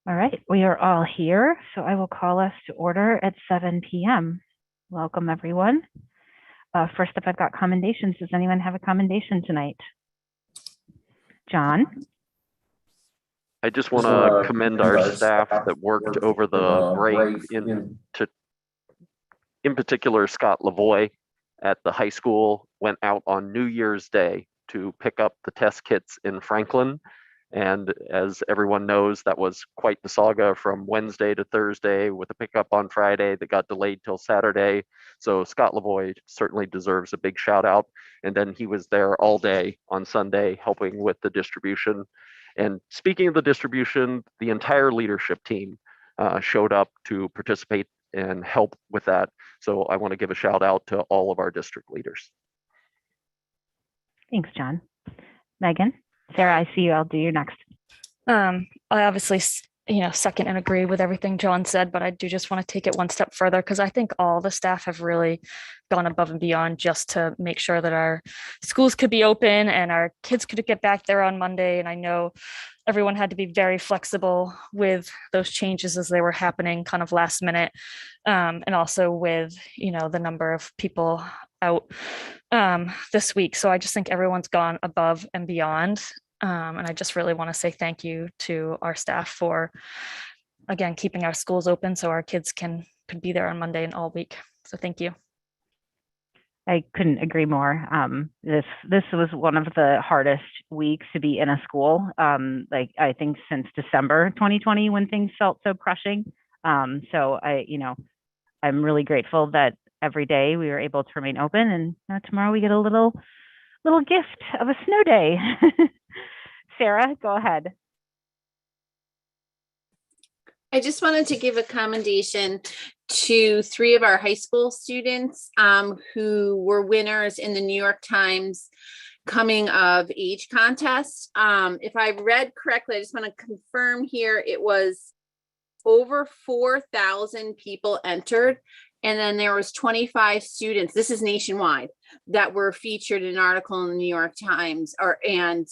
All right, we are all here, so I will call us to order at 7 p.m. Welcome, everyone. First up, I've got commendations. Does anyone have a commendation tonight? John? I just want to commend our staff that worked over the break in particular, Scott Lavoie at the high school went out on New Year's Day to pick up the test kits in Franklin. And as everyone knows, that was quite the saga from Wednesday to Thursday with a pickup on Friday that got delayed till Saturday. So Scott Lavoie certainly deserves a big shout out. And then he was there all day on Sunday helping with the distribution. And speaking of the distribution, the entire leadership team showed up to participate and help with that. So I want to give a shout out to all of our district leaders. Thanks, John. Megan? Sarah, I see you. I'll do you next. I obviously, second and agree with everything John said, but I do just want to take it one step further because I think all the staff have really gone above and beyond just to make sure that our schools could be open and our kids could get back there on Monday. And I know everyone had to be very flexible with those changes as they were happening kind of last minute. And also with, the number of people out this week. So I just think everyone's gone above and beyond. And I just really want to say thank you to our staff for, again, keeping our schools open so our kids could be there on Monday and all week. So thank you. I couldn't agree more. This was one of the hardest weeks to be in a school. I think since December 2020 when things felt so crushing. So I'm really grateful that every day we were able to remain open, and tomorrow we get a little gift of a snow day. Sarah, go ahead. I just wanted to give a commendation to 3 of our high school students who were winners in the New York Times coming of age contest. If I read correctly, I just want to confirm here, it was over 4,000 people entered. And then there was 25 students, this is nationwide, that were featured in an article in the New York Times and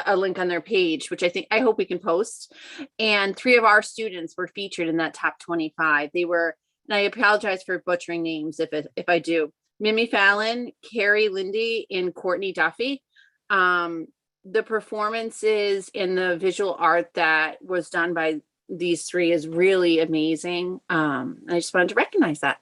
a link on their page, which I hope we can post. And 3 of our students were featured in that top 25. They were, and I apologize for butchering names if I do, Mimi Fallon, Carrie Lindy, and Courtney Duffy. The performances and the visual art that was done by these 3 is really amazing. I just wanted to recognize that.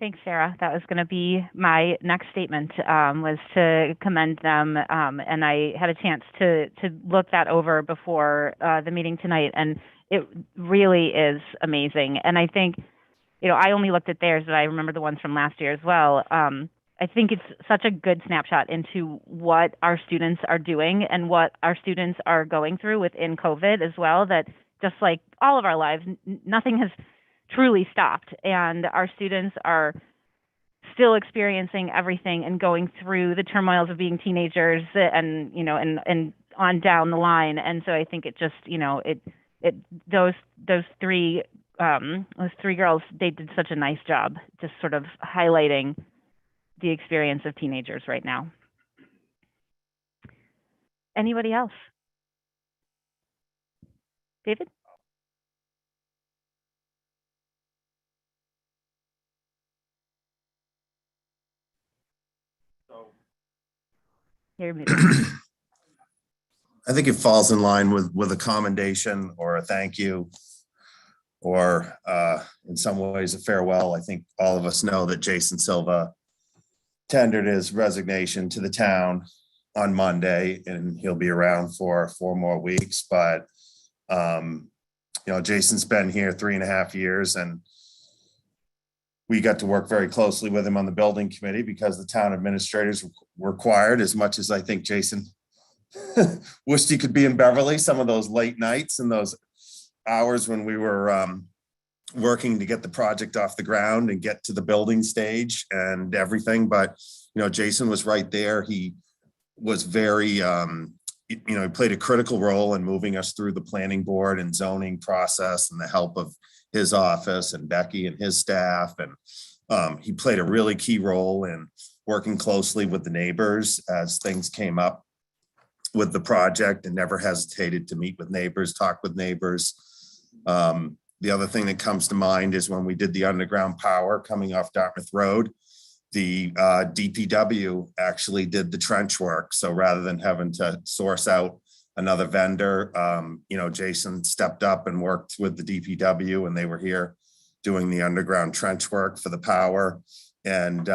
Thanks, Sarah. That was going to be my next statement, was to commend them. And I had a chance to look that over before the meeting tonight, and it really is amazing. And I think, I only looked at theirs, but I remember the ones from last year as well. I think it's such a good snapshot into what our students are doing and what our students are going through within COVID as well, that just like all of our lives, nothing has truly stopped, and our students are still experiencing everything and going through the turmoils of being teenagers and on down the line. And so I think it just, those three girls, they did such a nice job just sort of highlighting the experience of teenagers right now. Anybody else? David? I think it falls in line with a commendation or a thank you, or in some ways a farewell. I think all of us know that Jason Silva tendered his resignation to the town on Monday, and he'll be around for 4 more weeks. But Jason's been here 3.5 years, and we got to work very closely with him on the building committee because the town administrators were required, as much as I think Jason wished he could be in Beverly, some of those late nights and those hours when we were working to get the project off the ground and get to the building stage and everything. But, Jason was right there. He was very, he played a critical role in moving us through the planning board and zoning process, and the help of his office and Becky and his staff. And he played a really key role in working closely with the neighbors as things came up with the project and never hesitated to meet with neighbors, talk with neighbors. The other thing that comes to mind is when we did the underground power coming off Dartmouth Road, the DPW actually did the trench work. So rather than having to source out another vendor, Jason stepped up and worked with the DPW, and they were here doing the underground trench work for the power. And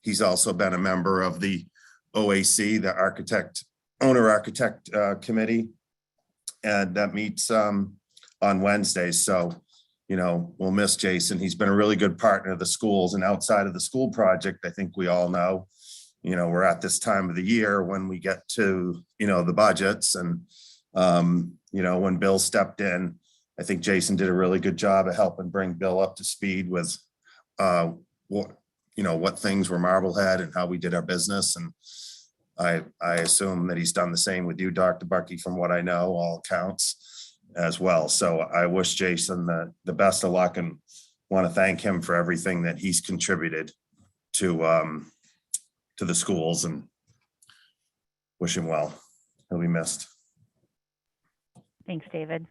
he's also been a member of the OAC, the owner architect committee, and that meets on Wednesdays. So, we'll miss Jason. He's been a really good partner of the schools, and outside of the school project, I think we all know, we're at this time of the year when we get to, the budgets, and, when Bill stepped in, I think Jason did a really good job of helping bring Bill up to speed with what things were Marblehead and how we did our business. And I assume that he's done the same with you, Dr. Bucky, from what I know, all accounts as well. So I wish Jason the best of luck and want to thank him for everything that he's contributed to the schools, and wish him well. He'll be missed. Thanks, David.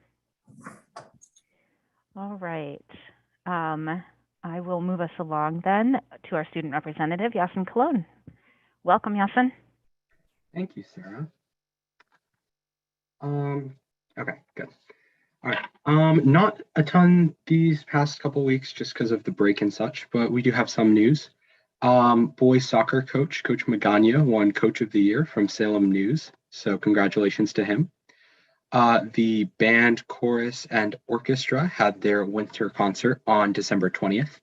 All right. I will move us along then to our student representative, Yasin Cologne. Welcome, Yasin. Thank you, Sarah. Okay, good. All right. Not a ton these past couple weeks just because of the break and such, but we do have some news. Boys soccer coach Magana won Coach of the Year from Salem News. So congratulations to him. The band, chorus, and orchestra had their winter concert on December 20th.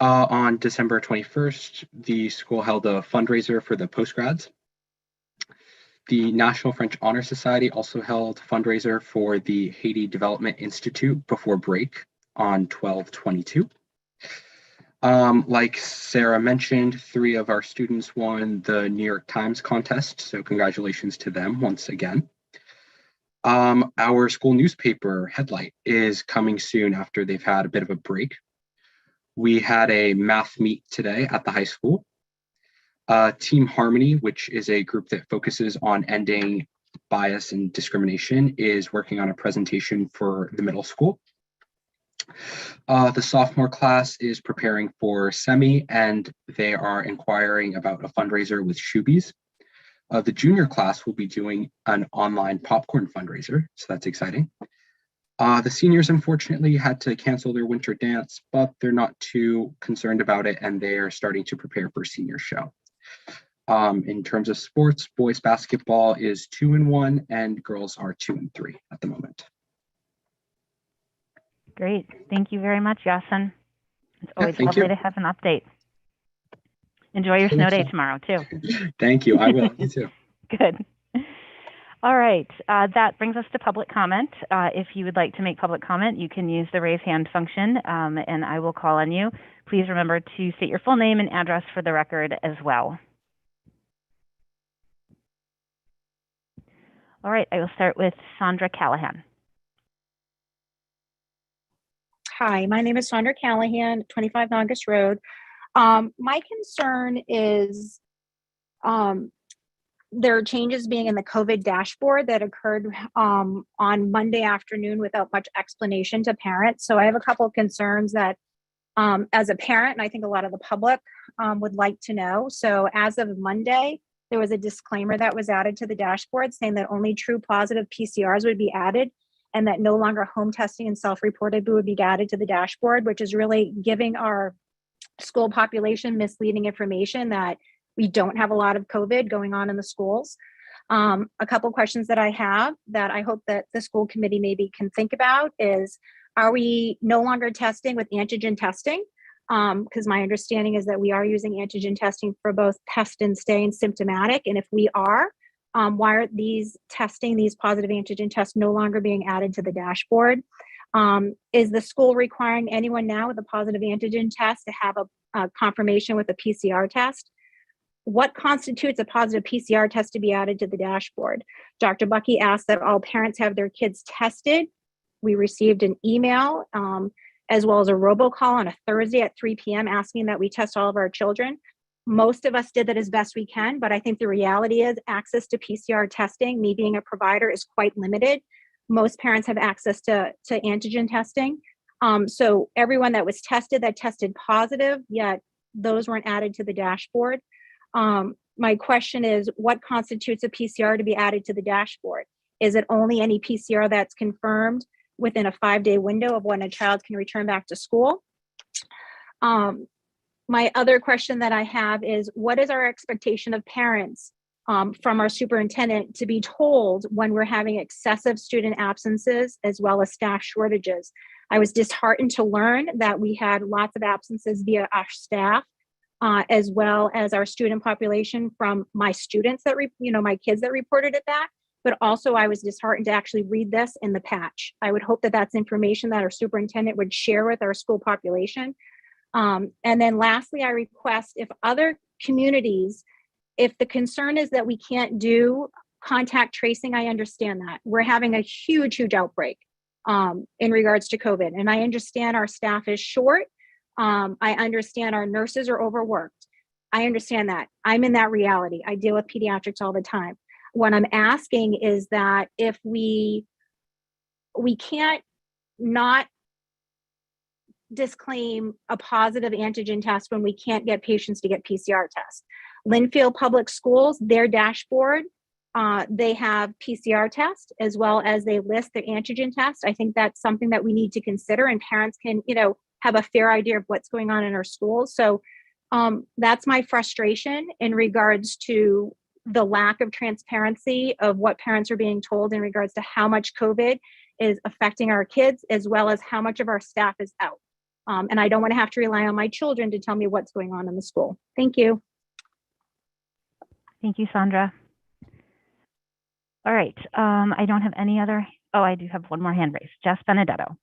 On December 21st, the school held a fundraiser for the postgrads. The National French Honor Society also held a fundraiser for the Haiti Development Institute before break on 12/22. Like Sarah mentioned, 3 of our students won the New York Times contest, so congratulations to them once again. Our school newspaper Headlight is coming soon after they've had a bit of a break. We had a math meet today at the high school. Team Harmony, which is a group that focuses on ending bias and discrimination, is working on a presentation for the middle school. The sophomore class is preparing for semi, and they are inquiring about a fundraiser with Shoebies. The junior class will be doing an online popcorn fundraiser, so that's exciting. The seniors, unfortunately, had to cancel their winter dance, but they're not too concerned about it, and they are starting to prepare for senior show. In terms of sports, boys basketball is 2-1, and girls are 2-3 at the moment. Great. Thank you very much, Yasin. It's always thank lovely you. to have an update. Enjoy your snow day tomorrow, too. Thank you. I will. You too. Good. All right. That brings us to public comment. If you would like to make public comment, you can use the raise hand function, and I will call on you. Please remember to state your full name and address for the record as well. All right. I will start with Sandra Callahan. Hi, my name is Sandra Callahan, 25 August Road. My concern is there are changes being in the COVID dashboard that occurred on Monday afternoon without much explanation to parents. So I have a couple of concerns that as a parent, and I think a lot of the public would like to know. So as of Monday, there was a disclaimer that was added to the dashboard saying that only true positive PCRs would be added, and that no longer home testing and self-reported would be added to the dashboard, which is really giving our school population misleading information that we don't have a lot of COVID going on in the schools. A couple questions that I have that I hope that the school committee maybe can think about is, are we no longer testing with antigen testing? Because my understanding is that we are using antigen testing for both test and stay and symptomatic. And if we are, why are these positive antigen tests no longer being added to the dashboard? Is the school requiring anyone now with a positive antigen test to have a confirmation with a PCR test? What constitutes a positive PCR test to be added to the dashboard? Dr. Bucky asked that all parents have their kids tested. We received an email as well as a robocall on a Thursday at 3 p.m. asking that we test all of our children. Most of us did that as best we can, but I think the reality is access to PCR testing, me being a provider, is quite limited. Most parents have access to antigen testing. So everyone that was tested, that tested positive, yet those weren't added to the dashboard. My question is, what constitutes a PCR to be added to the dashboard? Is it only any PCR that's confirmed within a 5-day window of when a child can return back to school? My other question that I have is, what is our expectation of parents from our superintendent to be told when we're having excessive student absences as well as staff shortages? I was disheartened to learn that we had lots of absences via our staff, as well as our student population from my students that, my kids that reported it back. But also I was disheartened to actually read this in the patch. I would hope that that's information that our superintendent would share with our school population. And then lastly, I request, if other communities, if the concern is that we can't do contact tracing, I understand that. We're having a huge outbreak in regards to COVID. And I understand our staff is short. I understand our nurses are overworked. I understand that. I'm in that reality. I deal with pediatrics all the time. What I'm asking is that if we can't not disclaim a positive antigen test when we can't get patients to get PCR tests. Linfield Public Schools, their dashboard, they have PCR test as well as they list their antigen test. I think that's something that we need to consider, and parents can, have a fair idea of what's going on in our schools. So that's my frustration in regards to the lack of transparency of what parents are being told in regards to how much COVID is affecting our kids, as well as how much of our staff is out. And I don't want to have to rely on my children to tell me what's going on in the school. Thank you. Thank you, Sandra. All right, I don't have any other, I do have one more hand raised. Jess Benedetto.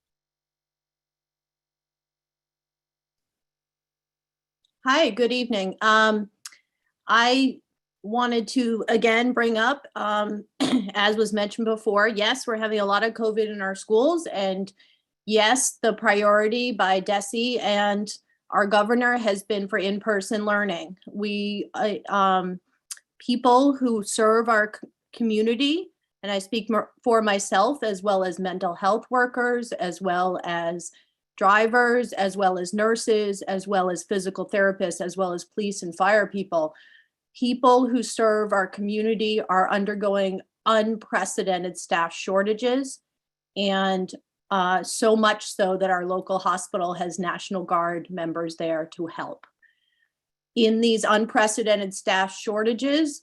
Hi, good evening. I wanted to again bring up, as was mentioned before, yes, we're having a lot of COVID in our schools, and yes, the priority by DESE and our governor has been for in-person learning. We, people who serve our community, and I speak for myself, as well as mental health workers, as well as drivers, as well as nurses, as well as physical therapists, as well as police and fire people. People who serve our community are undergoing unprecedented staff shortages, and so much so that our local hospital has National Guard members there to help. In these unprecedented staff shortages,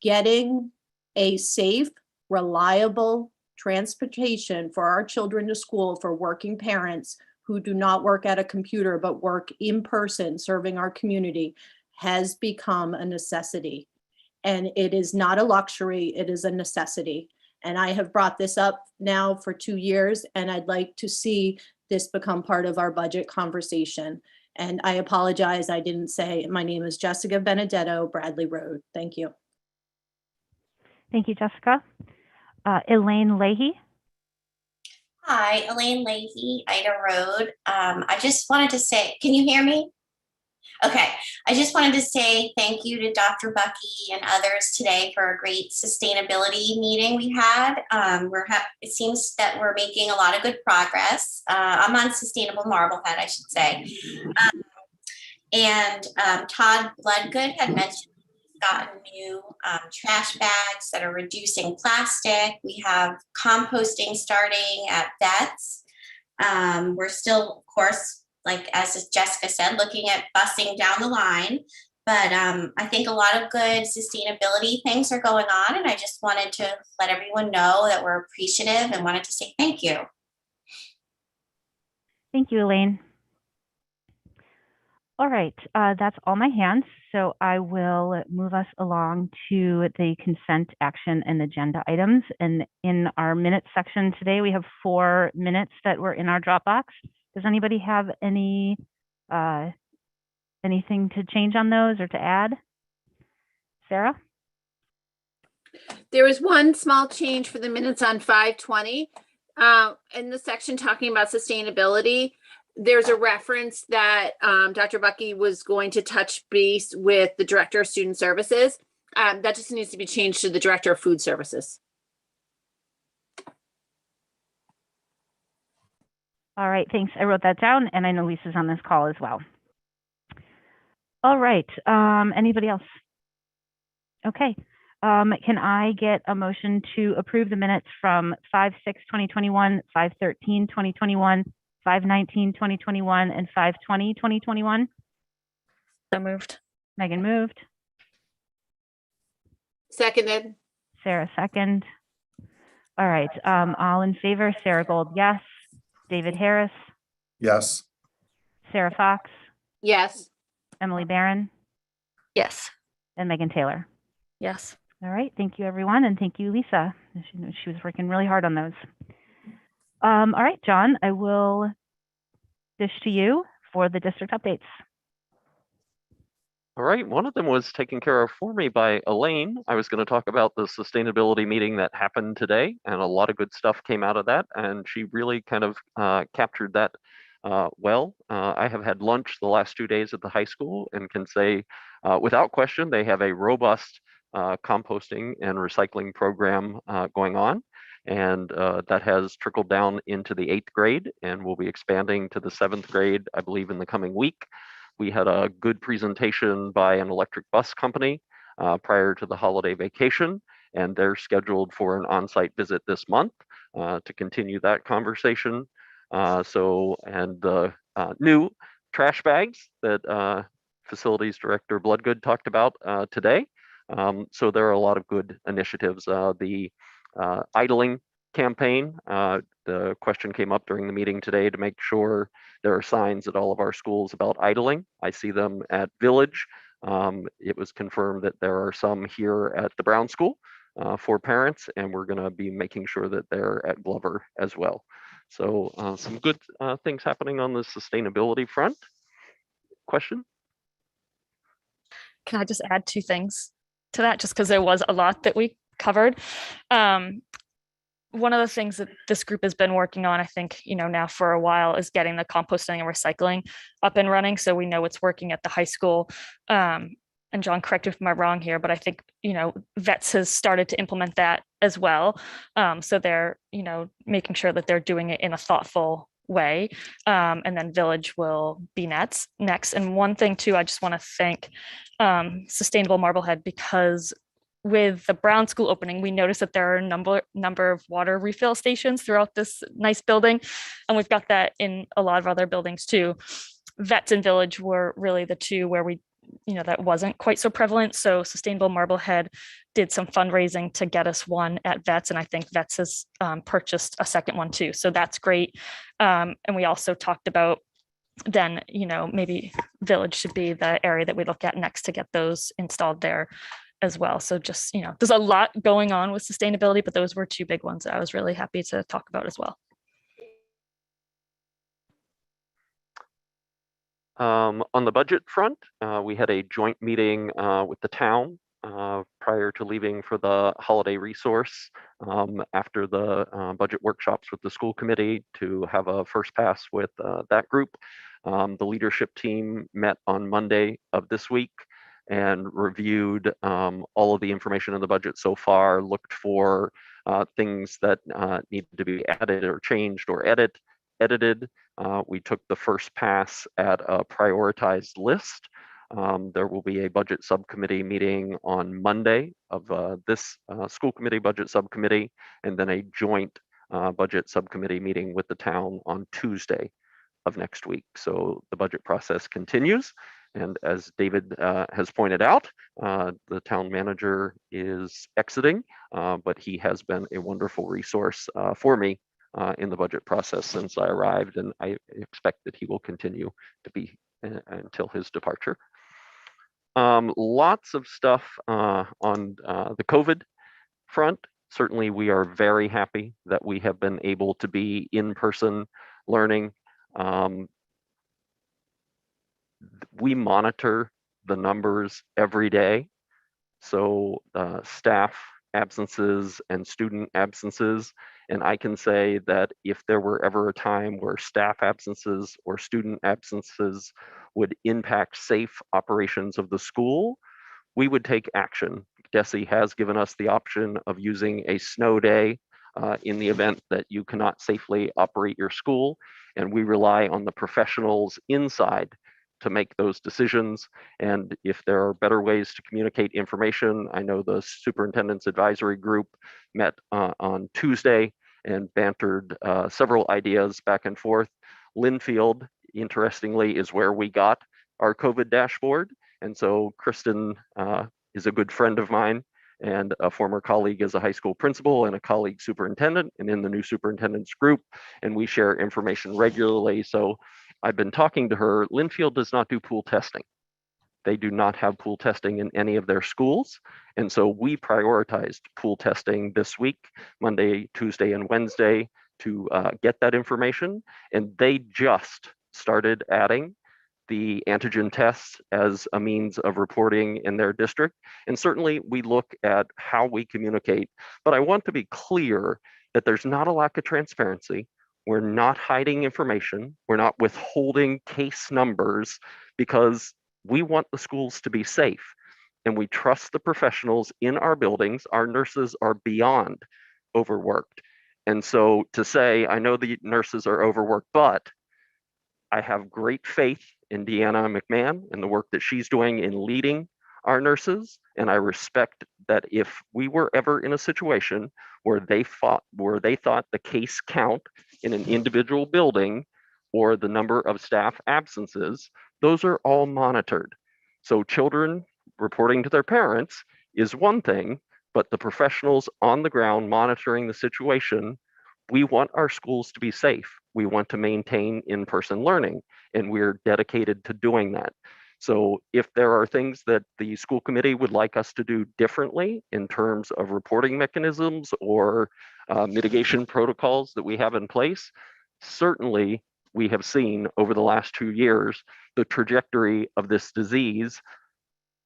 getting a safe, reliable transportation for our children to school for working parents who do not work at a computer but work in person serving our community has become a necessity. And it is not a luxury, it is a necessity. And I have brought this up now for 2 years, and I'd like to see this become part of our budget conversation. And I apologize, I didn't say, my name is Jessica Benedetto, Bradley Road. Thank you. Thank you, Jessica. Elaine Leahy. Hi, Elaine Leahy, Ida Road. I just wanted to say, can you hear me? Okay, I just wanted to say thank you to Dr. Bucky and others today for a great sustainability meeting we had. It seems that we're making a lot of good progress. I'm on Sustainable Marblehead, I should say. Todd Bloodgood had mentioned we've gotten new trash bags that are reducing plastic. We have composting starting at vets. We're still, of course, like as Jessica said, looking at busing down the line. But I think a lot of good sustainability things are going on. And I just wanted to let everyone know that we're appreciative and wanted to say thank you. Thank you, Elaine. All right, that's all my hands. So I will move us along to the consent action and agenda items. And in our minutes section today, we have 4 minutes that were in our Dropbox. Does anybody have anything to change on those or to add? Sarah? There was one small change for the minutes on 5/20 in the section talking about sustainability. there's a reference that Dr. Bucky was going to touch base with the Director of Student Services. That just needs to be changed to the Director of Food Services. All right, thanks. I wrote that down, and I know Lisa's on this call as well. All right, anybody else? Okay, can I get a motion to approve the minutes from 5/6/2021, 5/13/2021, 5/19/2021, and 5/20/2021? So moved. Megan moved, Seconded. Sarah second. All right, all in favor, Sarah Gold, yes. David Harris, Yes. Sarah Fox, Yes. Emily Barron, Yes. and Megan Taylor. Yes. All right, thank you, everyone, and thank you, Lisa. She was working really hard on those. All right, John, I will dish to you for the district updates. All right, one of them was taken care of for me by Elaine. I was going to talk about the sustainability meeting that happened today, and a lot of good stuff came out of that, and she really kind of captured that well. I have had lunch the last 2 days at the high school and can say without question they have a robust composting and recycling program going on, and that has trickled down into the 8th grade and will be expanding to the 7th grade, I believe, in the coming week. We had a good presentation by an electric bus company prior to the holiday vacation, and they're scheduled for an on-site visit this month to continue that conversation. And the new trash bags that Facilities Director Bloodgood talked about today. So there are a lot of good initiatives. The idling campaign, the question came up during the meeting today to make sure there are signs at all of our schools about idling. I see them at Village. It was confirmed that there are some here at the Brown School for parents, and we're going to be making sure that they're at Glover as well. So some good things happening on the sustainability front. Question? Can I just add 2 things to that, just because there was a lot that we covered? One of the things that this group has been working on, I think, now for a while, is getting the composting and recycling up and running. So we know it's working at the high school. And John, correct me if I'm wrong here, but I think, VETS has started to implement that as well. So they're, making sure that they're doing it in a thoughtful way. And then Village will be next. And one thing too, I just want to thank Sustainable Marblehead, because with the Brown School opening, we noticed that there are a number of water refill stations throughout this nice building. And we've got that in a lot of other buildings too. VETS and Village were really the 2 where we, that wasn't quite so prevalent. So Sustainable Marblehead did some fundraising to get us one at VETS. And I think VETS has purchased a second one too. So that's great. And we also talked about then, maybe Village should be the area that we look at next to get those installed there as well. So just, there's a lot going on with sustainability, but those were 2 big ones that I was really happy to talk about as well. On the budget front, we had a joint meeting with the town prior to leaving for the holiday resource after the budget workshops with the school committee to have a first pass with that group. The leadership team met on Monday of this week and reviewed all of the information in the budget so far, looked for things that needed to be added or changed or edited. We took the first pass at a prioritized list. There will be a budget subcommittee meeting on Monday of this school committee budget subcommittee, and then a joint budget subcommittee meeting with the town on Tuesday of next week. So the budget process continues. And as David has pointed out, the town manager is exiting, but he has been a wonderful resource for me in the budget process since I arrived, and I expect that he will continue to be until his departure. Lots of stuff on the COVID front. Certainly, we are very happy that we have been able to be in-person learning. We monitor the numbers every day. So staff absences and student absences, And I can say that if there were ever a time where staff absences or student absences would impact safe operations of the school, we would take action. DESE has given us the option of using a snow day in the event that you cannot safely operate your school. And we rely on the professionals inside to make those decisions. And if there are better ways to communicate information, I know the superintendent's advisory group met on Tuesday and bantered several ideas back and forth. Linfield, interestingly, is where we got our COVID dashboard. And so Kristen is a good friend of mine and a former colleague as a high school principal and a colleague superintendent and in the new superintendent's group. And we share information regularly. So I've been talking to her. Linfield does not do pool testing. They do not have pool testing in any of their schools. And so we prioritized pool testing this week, Monday, Tuesday, and Wednesday to get that information. And they just started adding the antigen tests as a means of reporting in their district. And certainly we look at how we communicate, but I want to be clear that there's not a lack of transparency. We're not hiding information. We're not withholding case numbers because we want the schools to be safe. And we trust the professionals in our buildings. Our nurses are beyond overworked. And so to say, I know the nurses are overworked, but I have great faith in Deanna McMahon and the work that she's doing in leading our nurses. And I respect that if we were ever in a situation where they thought the case count in an individual building or the number of staff absences, those are all monitored. So children reporting to their parents is one thing, but the professionals on the ground monitoring the situation, we want our schools to be safe. We want to maintain in-person learning, and we're dedicated to doing that. So if there are things that the school committee would like us to do differently in terms of reporting mechanisms or mitigation protocols that we have in place, certainly we have seen over the last 2 years, the trajectory of this disease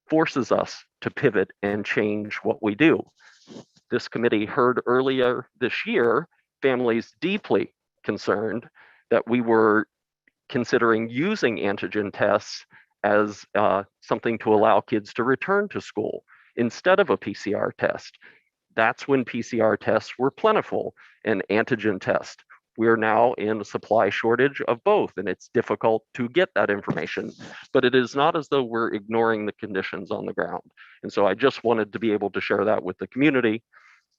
forces us to pivot and change what we do. This committee heard earlier this year families deeply concerned that we were considering using antigen tests as something to allow kids to return to school instead of a PCR test. That's when PCR tests were plentiful and antigen tests. We're now in a supply shortage of both, and it's difficult to get that information, but it is not as though we're ignoring the conditions on the ground. And so I just wanted to be able to share that with the community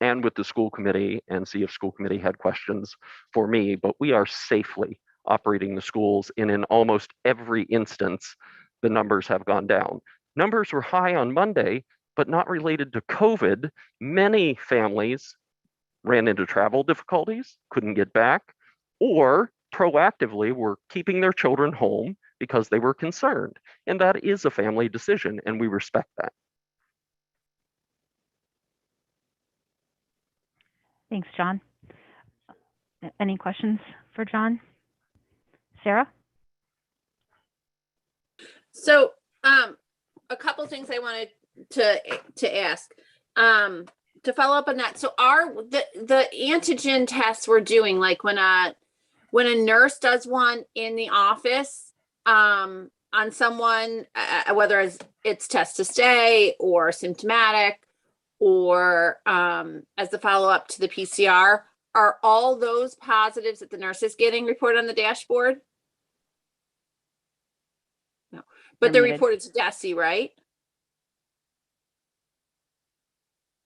and with the school committee and see if school committee had questions for me, but we are safely operating the schools, and in almost every instance, the numbers have gone down. Numbers were high on Monday, but not related to COVID. Many families ran into travel difficulties, couldn't get back, or proactively were keeping their children home because they were concerned. And that is a family decision, and we respect that. Thanks, John. Any questions for John? Sarah? So a couple things I wanted to ask. To follow up on that, so the antigen tests we're doing, like when a nurse does one in the office on someone, whether it's test to stay or symptomatic, or as the follow up to the PCR, are all those positives that the nurse is getting reported on the dashboard? No, but they're reported to DESE, right?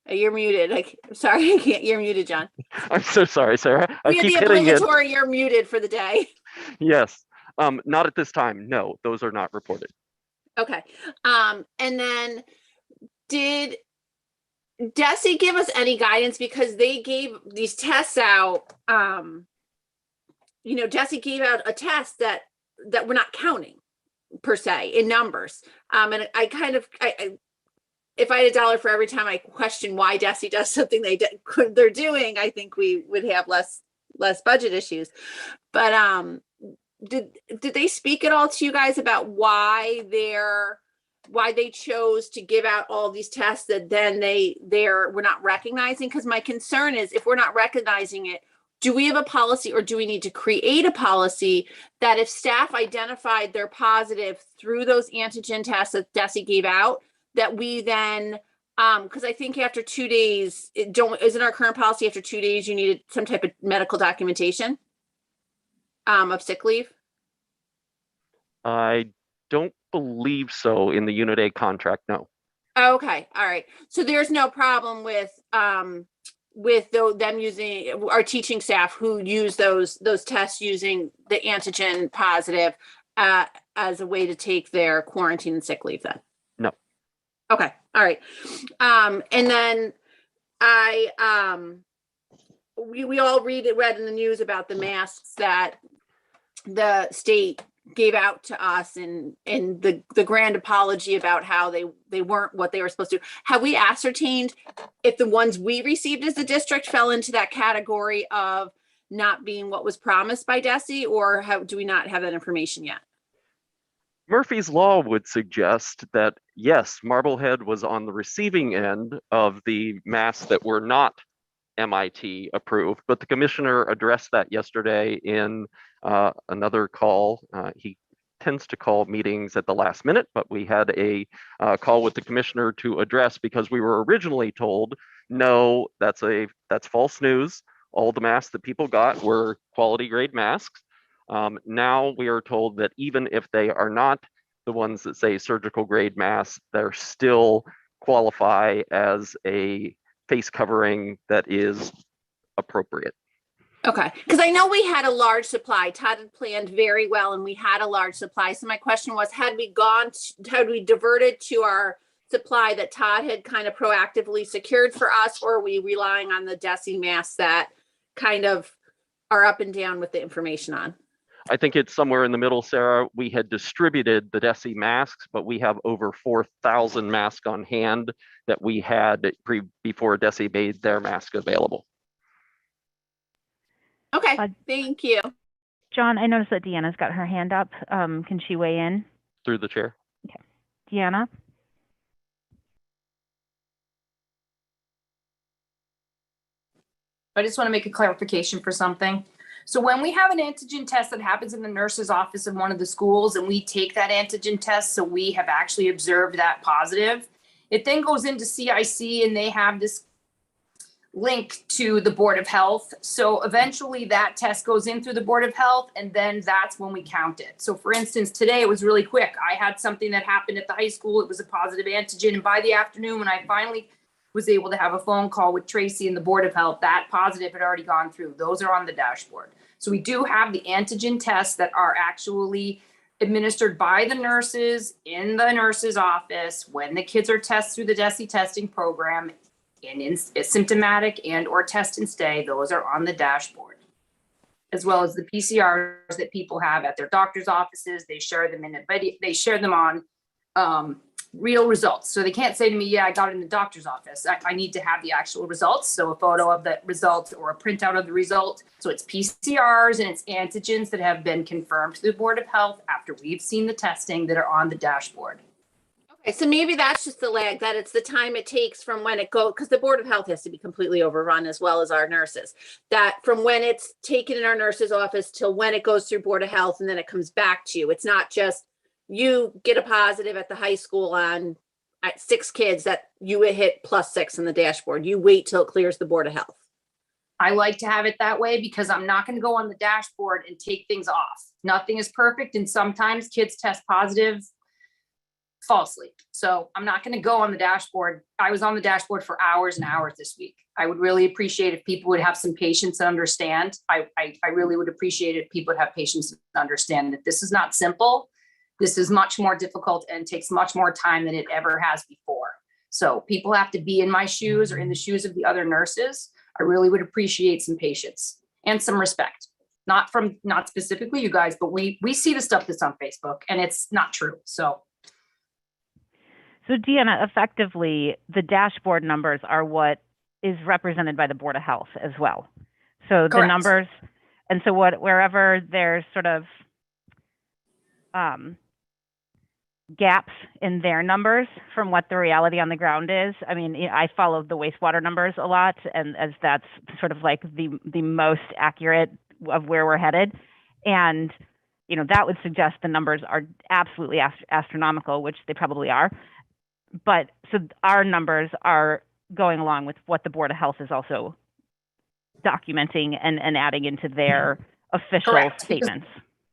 You're muted. Sorry, I can't. You're muted, John. I'm so sorry, Sarah. I We had keep the hitting it. obligatory, you're muted for the day. Yes, not at this time. No, those are not reported. Okay. And then did DESE give us any guidance, because they gave these tests out, DESE gave out a test that we're not counting per se in numbers. And I kind of, if I had $1 for every time I question why DESE does something they're doing, I think we would have less budget issues. But did they speak at all to you guys about why they're why they chose to give out all these tests that then we're not recognizing. Because my concern is, if we're not recognizing it, do we have a policy, or do we need to create a policy that if staff identified they're positive through those antigen tests that DESE gave out, that we then, because I think after 2 days, isn't our current policy after 2 days, you needed some type of medical documentation of sick leave? I don't believe so in the Unit A contract, no. Okay, all right. So there's no problem with them using, our teaching staff who use those tests using the antigen positive as a way to take their quarantine and sick leave then? No. Okay, all right. And then we all read in the news about the masks that the state gave out to us, and the grand apology about how they weren't what they were supposed to. Have we ascertained if the ones we received as a district fell into that category of not being what was promised by DESE, or do we not have that information yet? Murphy's Law would suggest that, yes, Marblehead was on the receiving end of the masks that were not MIT approved, but the commissioner addressed that yesterday in another call. He tends to call meetings at the last minute, but we had a call with the commissioner to address, because we were originally told, no, that's false news. All the masks that people got were quality grade masks. Now we are told that even if they are not the ones that say surgical grade masks, they're still qualify as a face covering that is appropriate. Okay, because I know we had a large supply. Todd had planned very well, and we had a large supply. So my question was, had we diverted to our supply that Todd had kind of proactively secured for us, or are we relying on the DESE masks that kind of are up and down with the information on? I think it's somewhere in the middle, Sarah. We had distributed the DESE masks, but we have over 4,000 masks on hand that we had before DESE made their mask available. Okay, thank you. John, I noticed that Deanna's got her hand up. Can she weigh in? Through the chair. Okay. Deanna? I just want to make a clarification for something. So when we have an antigen test that happens in the nurse's office in one of the schools, and we take that antigen test, so we have actually observed that positive, it then goes into CIC, and they have this link to the Board of Health. So eventually that test goes in through the Board of Health, and then that's when we count it. So for instance, today it was really quick. I had something that happened at the high school. It was a positive antigen. And by the afternoon, when I finally was able to have a phone call with Tracy and the Board of Health, that positive had already gone through. Those are on the dashboard. So we do have the antigen tests that are actually administered by the nurses in the nurse's office when the kids are tested through the DESE testing program, and in symptomatic and or test and stay. Those are on the dashboard, as well as the PCRs that people have at their doctor's offices. They share them in a video. They share them on real results. So they can't say to me, yeah, I got it in the doctor's office. I need to have the actual results. So a photo of the results or a printout of the result. So it's PCRs and it's antigens that have been confirmed to the Board of Health after we've seen the testing that are on the dashboard. Okay, so maybe that's just the lag, that it's the time it takes from when it goes, because the Board of Health has to be completely overrun as well as our nurses. That from when it's taken in our nurse's office till when it goes through Board of Health and then it comes back to you. It's not just you get a positive at the high school on 6 kids that you hit +6 in the dashboard. You wait till it clears the Board of Health. I like to have it that way because I'm not going to go on the dashboard and take things off. Nothing is perfect, and sometimes kids test positive falsely. So I'm not going to go on the dashboard. I was on the dashboard for hours and hours this week. I would really appreciate if people would have some patience and understand. I really would appreciate if people would have patience and understand that this is not simple. This is much more difficult and takes much more time than it ever has before. So people have to be in my shoes or in the shoes of the other nurses. I really would appreciate some patience and some respect. Not specifically you guys, but we see the stuff that's on Facebook and it's not true. So Deanna, effectively, the dashboard numbers are what is represented by the Board of Health as well. So correct. The numbers, and so wherever there's sort of gaps in their numbers from what the reality on the ground is. I mean, I follow the wastewater numbers a lot, and as that's sort of like the most accurate of where we're headed. And, that would suggest the numbers are absolutely astronomical, which they probably are. But so our numbers are going along with what the Board of Health is also documenting and adding into their official Correct. statements.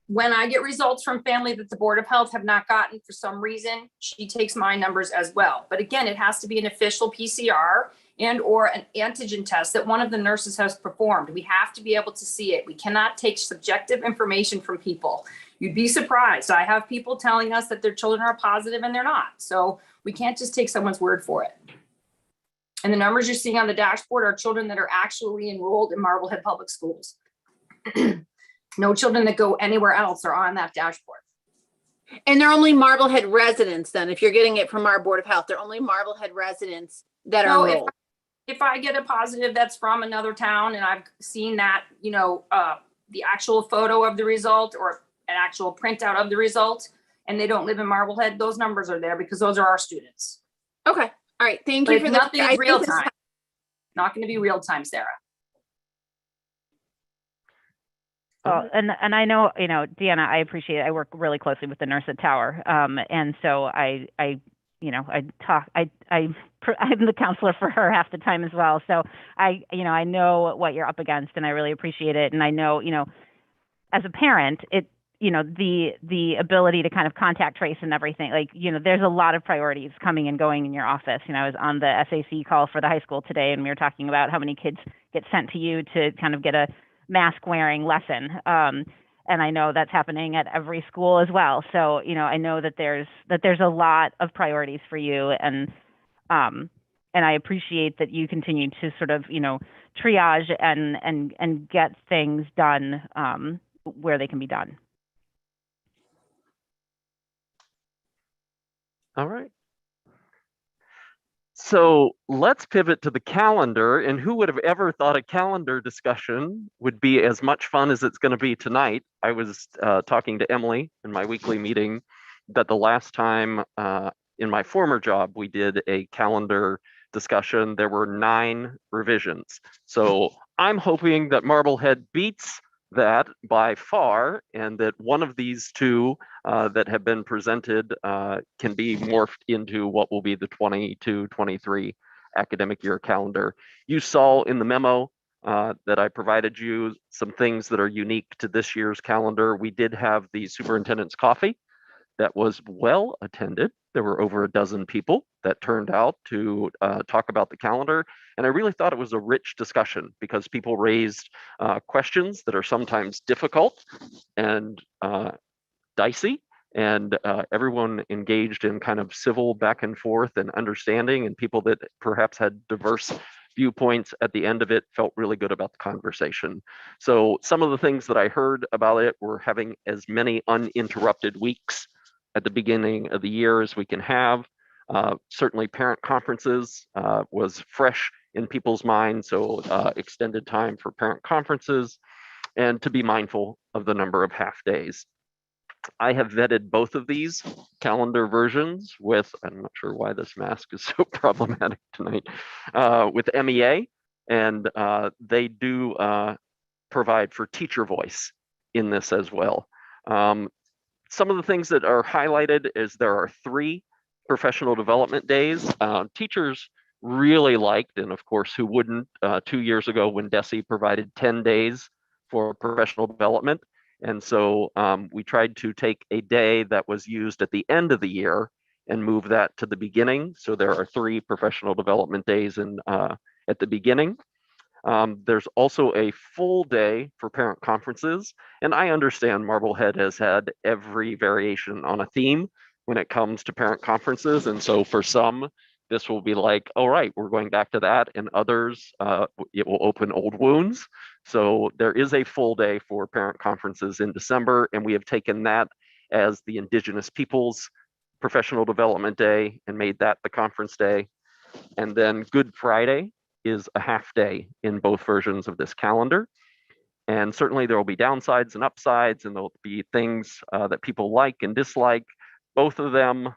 When I get results from family that the Board of Health have not gotten for some reason, she takes my numbers as well. But again, it has to be an official PCR and or an antigen test that one of the nurses has performed. We have to be able to see it. We cannot take subjective information from people. You'd be surprised. I have people telling us that their children are positive and they're not. So we can't just take someone's word for it. And the numbers you're seeing on the dashboard are children that are actually enrolled in Marblehead Public Schools. No children that go anywhere else are on that dashboard. And they're only Marblehead residents then. If you're getting it from our Board of Health, they're only Marblehead residents that are enrolled. If I get a positive that's from another town and I've seen that, the actual photo of the result or an actual printout of the result, and they don't live in Marblehead, those numbers are there because those are our students. Okay. All right. Thank But you for that. nothing real time. Not going to be real time, Sarah. Well, and I know, Deanna, I appreciate it. I work really closely with the nurse at Tower. And so I'm the counselor for her half the time as well. So I know what you're up against and I really appreciate it. And I know, as a parent, the ability to kind of contact trace and everything, there's a lot of priorities coming and going in your office. I was on the SAC call for the high school today and we were talking about how many kids get sent to you to kind of get a mask wearing lesson. And I know that's happening at every school as well. So, I know that there's a lot of priorities for you and I appreciate that you continue to sort of, triage and get things done where they can be done. All right. So let's pivot to the calendar, and who would have ever thought a calendar discussion would be as much fun as it's going to be tonight? I was talking to Emily in my weekly meeting that the last time in my former job we did a calendar discussion, there were 9 revisions. So I'm hoping that Marblehead beats that by far, and that one of these 2 that have been presented can be morphed into what will be the 22-23 academic year calendar. You saw in the memo that I provided you some things that are unique to this year's calendar. We did have the superintendent's coffee that was well attended. There were over a dozen people that turned out to talk about the calendar. And I really thought it was a rich discussion because people raised questions that are sometimes difficult and dicey. And everyone engaged in kind of civil back and forth and understanding, and people that perhaps had diverse viewpoints at the end of it felt really good about the conversation. So some of the things that I heard about it were having as many uninterrupted weeks at the beginning of the year as we can have. Certainly parent conferences was fresh in people's minds, so extended time for parent conferences, and to be mindful of the number of half days. I have vetted both of these calendar versions with, I'm not sure why this mask is so problematic tonight, with MEA, and they do provide for teacher voice in this as well. Some of the things that are highlighted is there are 3 professional development days. Teachers really liked, and of course, who wouldn't, 2 years ago when DESE provided 10 days for professional development. And so we tried to take a day that was used at the end of the year and move that to the beginning. So there are 3 professional development days at the beginning. There's also a full day for parent conferences. And I understand Marblehead has had every variation on a theme when it comes to parent conferences. And so for some, this will be like, all right, we're going back to that. And others, it will open old wounds. So there is a full day for parent conferences in December. And we have taken that as the Indigenous Peoples Professional Development Day and made that the conference day. And then Good Friday is a half day in both versions of this calendar. And certainly there will be downsides and upsides, and there'll be things that people like and dislike. both of them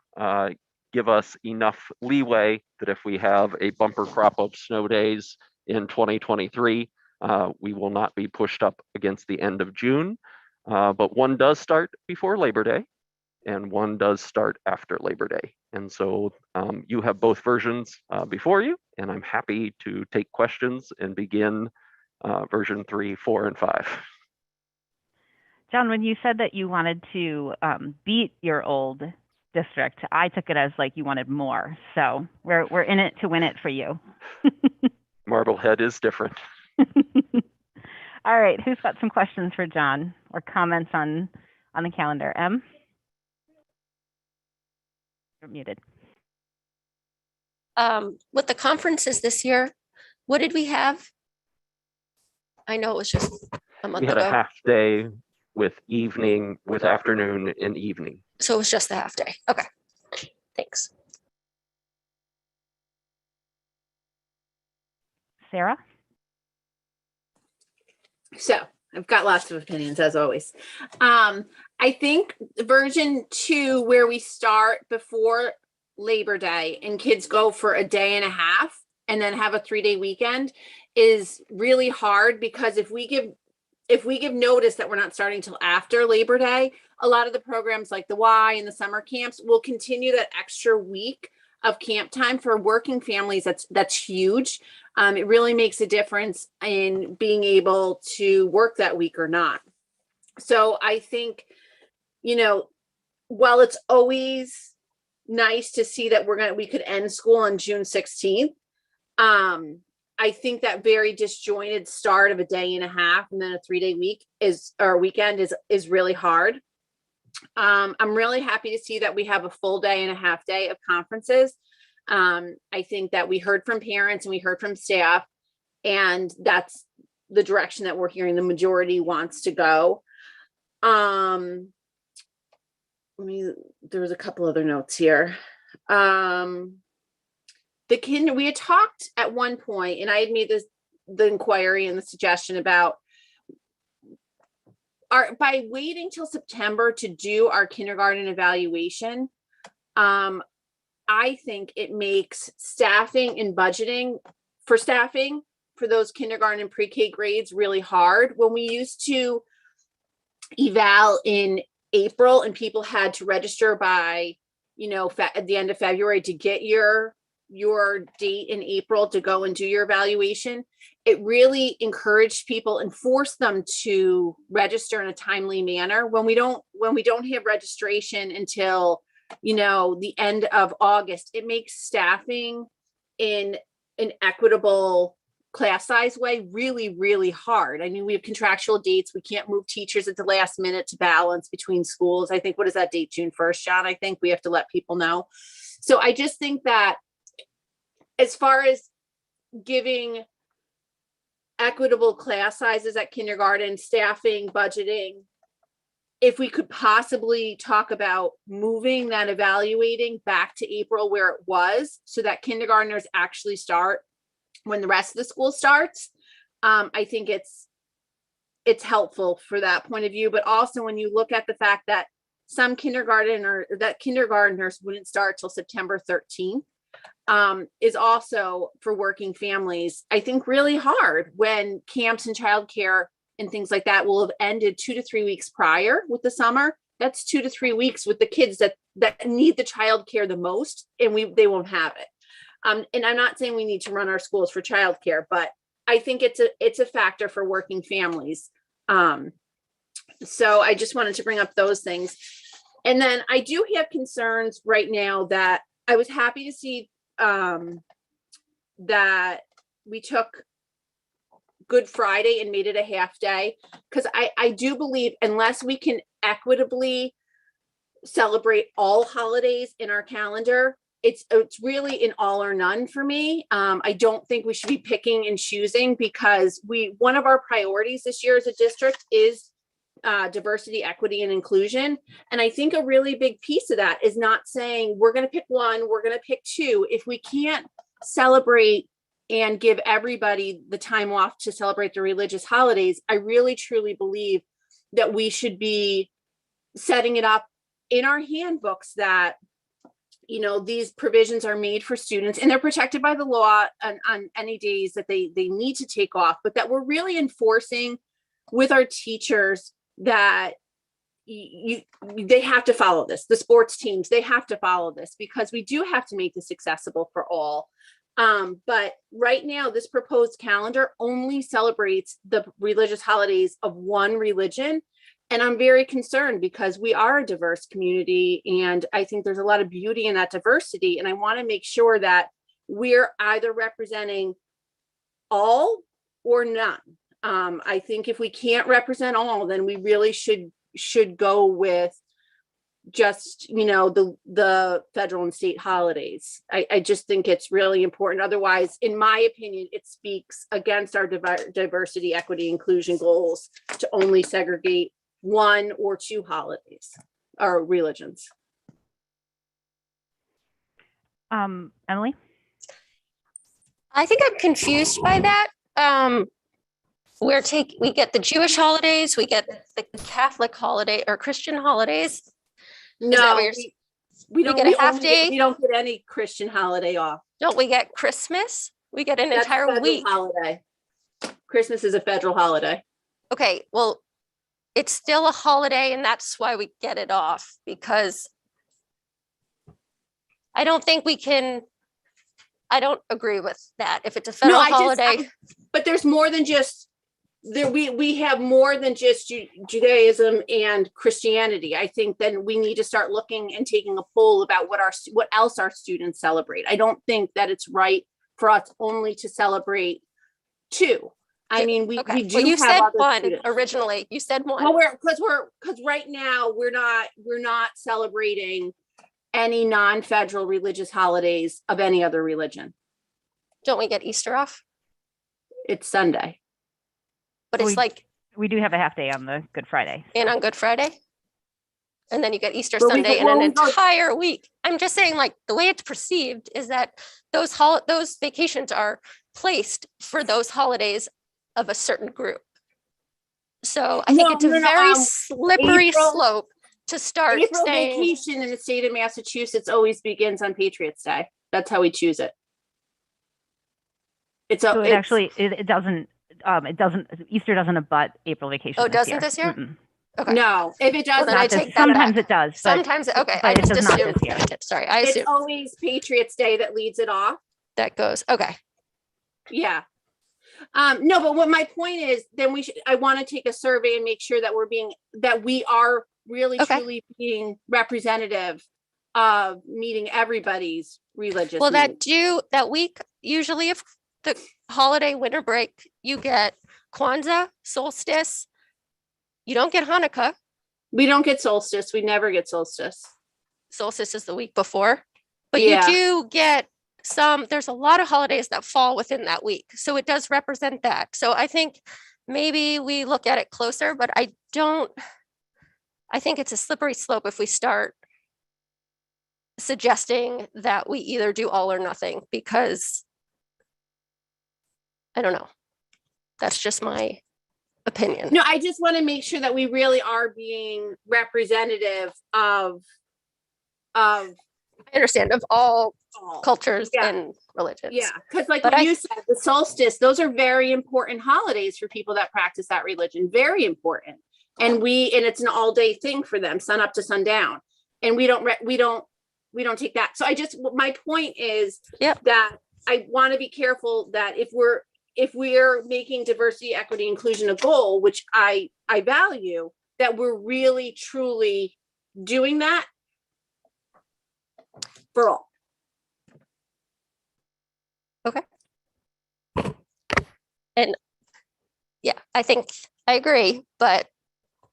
give us enough leeway that if we have a bumper crop of snow days in 2023, we will not be pushed up against the end of June. But one does start before Labor Day and one does start after Labor Day. And so you have both versions before you, and I'm happy to take questions and begin version 3, 4, and 5. John, when you said that you wanted to beat your old district, I took it as like you wanted more. So we're in it to win it for you. Marblehead is different. All right, who's got some questions for John or comments on the calendar? Em? You're muted. With the conferences this year, what did we have? I know it was just a month We had ago. a half day with evening, with afternoon and evening. So it was just the half day. Okay, thanks. Sarah? So I've got lots of opinions as always. I think version 2, where we start before Labor Day and kids go for a day and a half and then have a 3-day weekend, is really hard, because if we give notice that we're not starting till after Labor Day, a lot of the programs like the Y and the summer camps will continue that extra week of camp time. For working families. That's huge. It really makes a difference in being able to work that week or not. So I think, while it's always nice to see that we could end school on June 16th, I think that very disjointed start of a day and a half and then a 3-day weekend is really hard. I'm really happy to see that we have a full day and a half day of conferences. I think that we heard from parents and we heard from staff, and that's the direction that we're hearing the majority wants to go. There was a couple other notes here. We had talked at one point, and I had made the inquiry and the suggestion about by waiting till September to do our kindergarten evaluation. I think it makes staffing and budgeting for staffing for those kindergarten and pre-K grades really hard. When we used to eval in April and people had to register by, at the end of February to get your date in April to go and do your evaluation, it really encouraged people and forced them to register in a timely manner. When we don't have registration until the end of August, it makes staffing in an equitable class size way really, really hard. I mean, we have contractual dates. We can't move teachers at the last minute to balance between schools. I think, what is that date? June 1st, John? I think we have to let people know. So I just think that as far as giving equitable class sizes at kindergarten, staffing, budgeting, if we could possibly talk about moving that evaluating back to April where it was, so that kindergartners actually start when the rest of the school starts, I think it's helpful for that point of view. But also when you look at the fact that kindergartners wouldn't start till September 13th, is also for working families, I think, really hard when camps and childcare and things like that will have ended 2 to 3 weeks prior with the summer. That's 2 to 3 weeks with the kids that need the childcare the most, and they won't have it. And I'm not saying we need to run our schools for childcare, but I think it's a factor for working families. So I just wanted to bring up those things. And then I do have concerns right now that I was happy to see that we took Good Friday and made it a half day, because I do believe unless we can equitably celebrate all holidays in our calendar, it's really an all or none for me. I don't think we should be picking and choosing, because one of our priorities this year as a district is diversity, equity, and inclusion. And I think a really big piece of that is not saying we're going to pick one, we're going to pick two. If we can't celebrate and give everybody the time off to celebrate the religious holidays, I really truly believe that we should be setting it up in our handbooks that, you know, these provisions are made for students and they're protected by the law on any days that they need to take off, but that we're really enforcing with our teachers that they have to follow this. The sports teams, they have to follow this because we do have to make this accessible for all. But right now, this proposed calendar only celebrates the religious holidays of one religion. And I'm very concerned because we are a diverse community. And I think there's a lot of beauty in that diversity. And I want to make sure that we're either representing all or none. I think if we can't represent all, then we really should go with just, you know, the federal and state holidays. I just think it's really important. Otherwise, in my opinion, it speaks against our diversity, equity, inclusion goals to only segregate one or two holidays or religions. Emily? I think I'm confused by that. We get the Jewish holidays, we get the Catholic holiday or Christian holidays. No, we don't get a half day. We don't get any Christian holiday off. Don't we get Christmas? We get an That's entire federal week. holiday. Christmas is a federal holiday. Okay, well, it's still a holiday and that's why we get it off, because I don't think we can, I don't agree with that. If it's a federal holiday. But there's more than just there. We have more than just Judaism and Christianity. I think then we need to start looking and taking a poll about what else our students celebrate. I don't think that it's right for us only to celebrate two. I mean, we do. Well, you have said other one students. originally. You said one. Well, because right now we're not celebrating any non-federal religious holidays of any other religion. Don't we get Easter off? It's Sunday. But it's we do have a half day on the Good Friday. And on Good Friday? And then you get Easter Well, Sunday and an entire week. I'm just saying, like, the way it's perceived is that those vacations are placed for those holidays of a certain group. So I think it's a very slippery slope to start April saying vacation in the state of Massachusetts always begins on Patriots Day. That's how we choose it. So it doesn't Easter doesn't abut April vacation. Oh, it doesn't this year? Mm-mm. Okay. No, if it does, then I take that sometimes back. it does. But, Sometimes okay. I but it just does not assumed this year. it did. Sorry, I it's assume always Patriots Day that leads it off. that goes. Okay. Yeah. No, but what my point is, then I want to take a survey and make sure that we are really truly being representative of meeting everybody's religious Well, needs. that week, usually if the holiday winter break, you get Kwanzaa, solstice. You don't get Hanukkah. We don't get solstice. We never get solstice. Solstice is the week before, but Yeah. you do get there's a lot of holidays that fall within that week. So it does represent that. So I think maybe we look at it closer, but I think it's a slippery slope if we start suggesting that we either do all or nothing, because I don't know. That's just my opinion. No, I just want to make sure that we really are being representative of I understand, of all cultures and religions. Yeah, because like But what I- you said, the solstice, those are very important holidays for people that practice that religion. Very important. And it's an all day thing for them, sun up to sundown. And we don't take that. So my point is that I want to be careful that if we're making diversity, equity, inclusion a goal, which I value, that we're really truly doing that for all. Okay. And yeah, I think I agree, but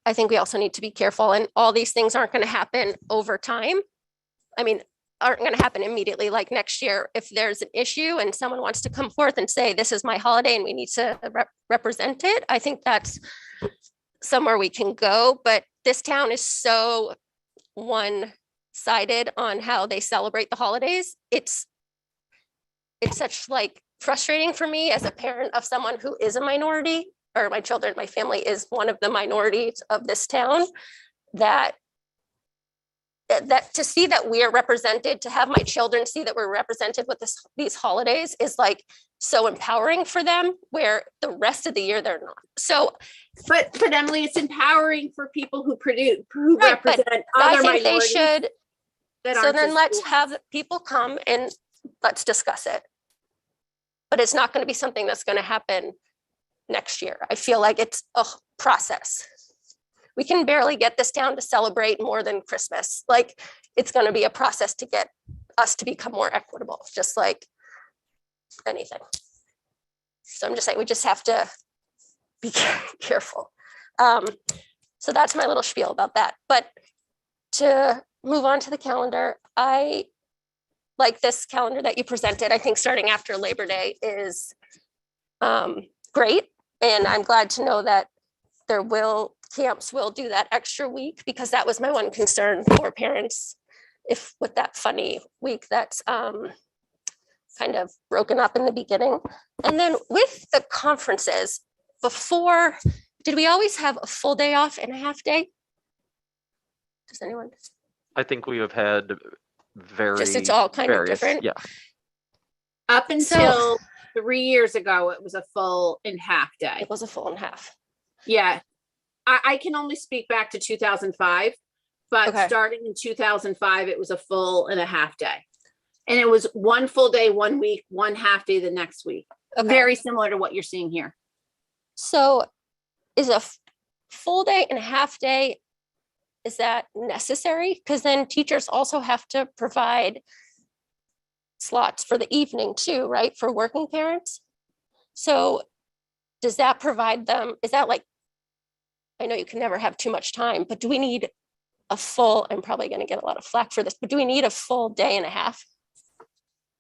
I think we also need to be careful, and all these things aren't going to happen over time. I mean, aren't going to happen immediately. Like next year, if there's an issue and someone wants to come forth and say, this is my holiday and we need to represent it, I think that's somewhere we can go. But this town is so one-sided on how they celebrate the holidays. It's such like frustrating for me as a parent of someone who is a minority, or my children, my family is one of the minorities of this town, that that to see that we are represented, to have my children see that we're represented with these holidays is like so empowering for them, where the rest of the year they're not. So, but Emily, it's empowering for people who who right, but represent I other think they minorities. should. that So aren't then just let's schools. have people come and let's discuss it. But it's not going to be something that's going to happen next year. I feel like it's a process. We can barely get this down to celebrate more than Christmas. Like, it's going to be a process to get us to become more equitable, just like anything. So I'm just saying, we just have to be careful. So that's my little spiel about that. But to move on to the calendar, I like this calendar that you presented. I think starting after Labor Day is great. And I'm glad to know that camps will do that extra week, because that was my one concern for parents, if with that funny week that's kind of broken up in the beginning. And then with the conferences, before, did we always have a full day off and a half day? Does anyone? I think we have had It's all kind of various, different. yeah. Up until 3 years ago, it was a full and half day. It was a full and half. Yeah. I can only speak back to 2005, but Okay. starting in 2005, it was a full and a half day. And it was one full day, 1 week, one half day the next week. Okay. Very similar to what you're seeing here. So is a full day and a half day, is that necessary? Because then teachers also have to provide slots for the evening too, right? For working parents. So does that provide them, is that like, I know you can never have too much time, but do we need a full, I'm probably going to get a lot of flack for this, but do we need a full day and a half?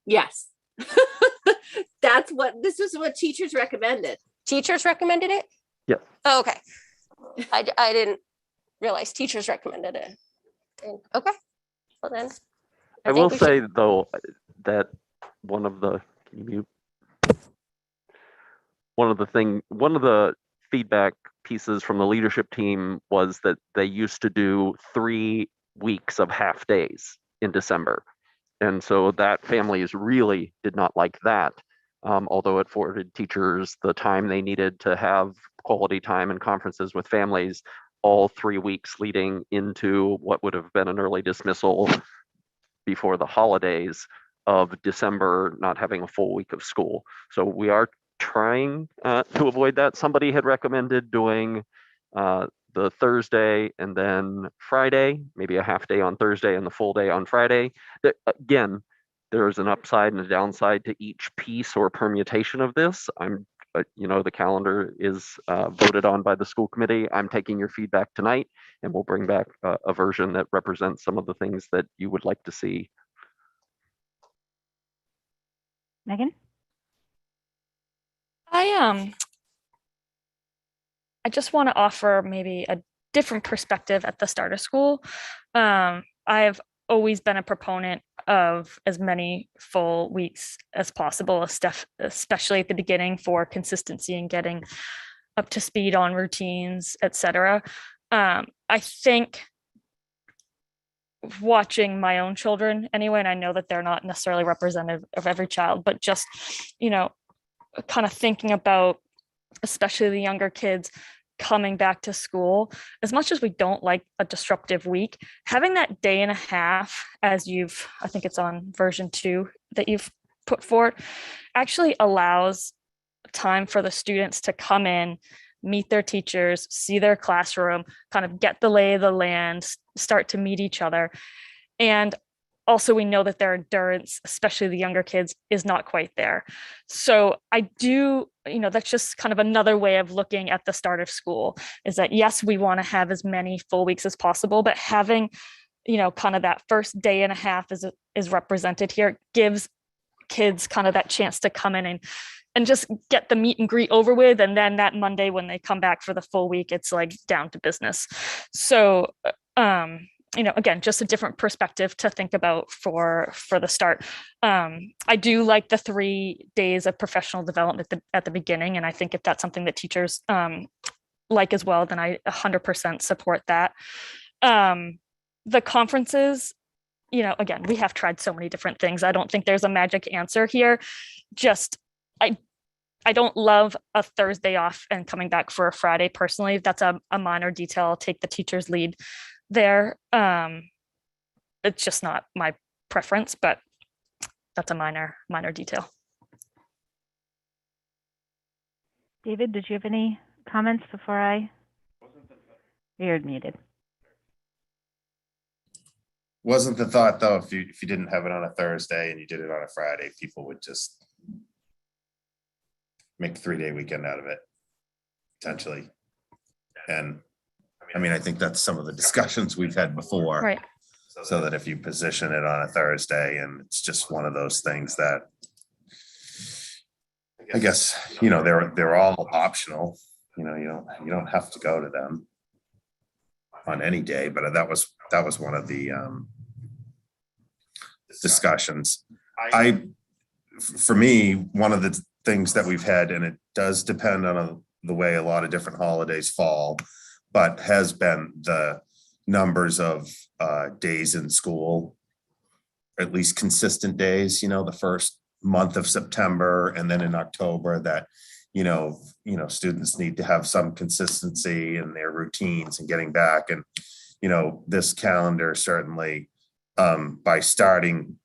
Yes. This is what teachers recommended. Teachers recommended it? Yeah. Oh, okay. I didn't realize teachers recommended it. Okay. Well then. I will say though, that one of the feedback pieces from the leadership team was that they used to do 3 weeks of half days in December. And so that families really did not like that, although it afforded teachers the time they needed to have quality time and conferences with families all 3 weeks leading into what would have been an early dismissal before the holidays of December, not having a full week of school. So we are trying to avoid that. Somebody had recommended doing the Thursday and then Friday, maybe a half day on Thursday and the full day on Friday. Again, there's an upside and a downside to each piece or permutation of this. The calendar is voted on by the school committee. I'm taking your feedback tonight, and we'll bring back a version that represents some of the things that you would like to see. Megan? I just want to offer maybe a different perspective at the start of school. I've always been a proponent of as many full weeks as possible, especially at the beginning, for consistency and getting up to speed on routines, etc. I think watching my own children anyway, and I know that they're not necessarily representative of every child, but just, kind of thinking about, especially the younger kids coming back to school, as much as we don't like a disruptive week, having that day and a half, as I think it's on version 2 that you've put forward, actually allows time for the students to come in, meet their teachers, see their classroom, kind of get the lay of the land, start to meet each other. And also, we know that their endurance, especially the younger kids, is not quite there. So I do, that's just kind of another way of looking at the start of school, is that, yes, we want to have as many full weeks as possible, but having, kind of that first day and a half is represented here, gives kids kind of that chance to come in and just get the meet and greet over with. And then that Monday, when they come back for the full week, it's like down to business. So, again, just a different perspective to think about for the start. I do like the 3 days of professional development at the beginning. And I think if that's something that teachers like as well, then I 100% support that. the conferences, again, we have tried so many different things. I don't think there's a magic answer here. Just, I don't love a Thursday off and coming back for a Friday personally. That's a minor detail. I'll take the teacher's lead there. It's just not my preference, but that's a minor detail. David, did you have any comments before I? You're muted. Wasn't the thought though, if you didn't have it on a Thursday and you did it on a Friday, people would just make a 3-day weekend out of it, potentially. And I mean, I think that's some of the discussions we've had before. Right. So that if you position it on a Thursday and it's just one of those things that I guess, they're all optional, you don't have to go to them on any day, but that was one of the discussions. For me, one of the things that we've had, and it does depend on the way a lot of different holidays fall, but has been the numbers of days in school, at least consistent days, the first month of September and then in October, that students need to have some consistency in their routines and getting back. And this calendar certainly, by starting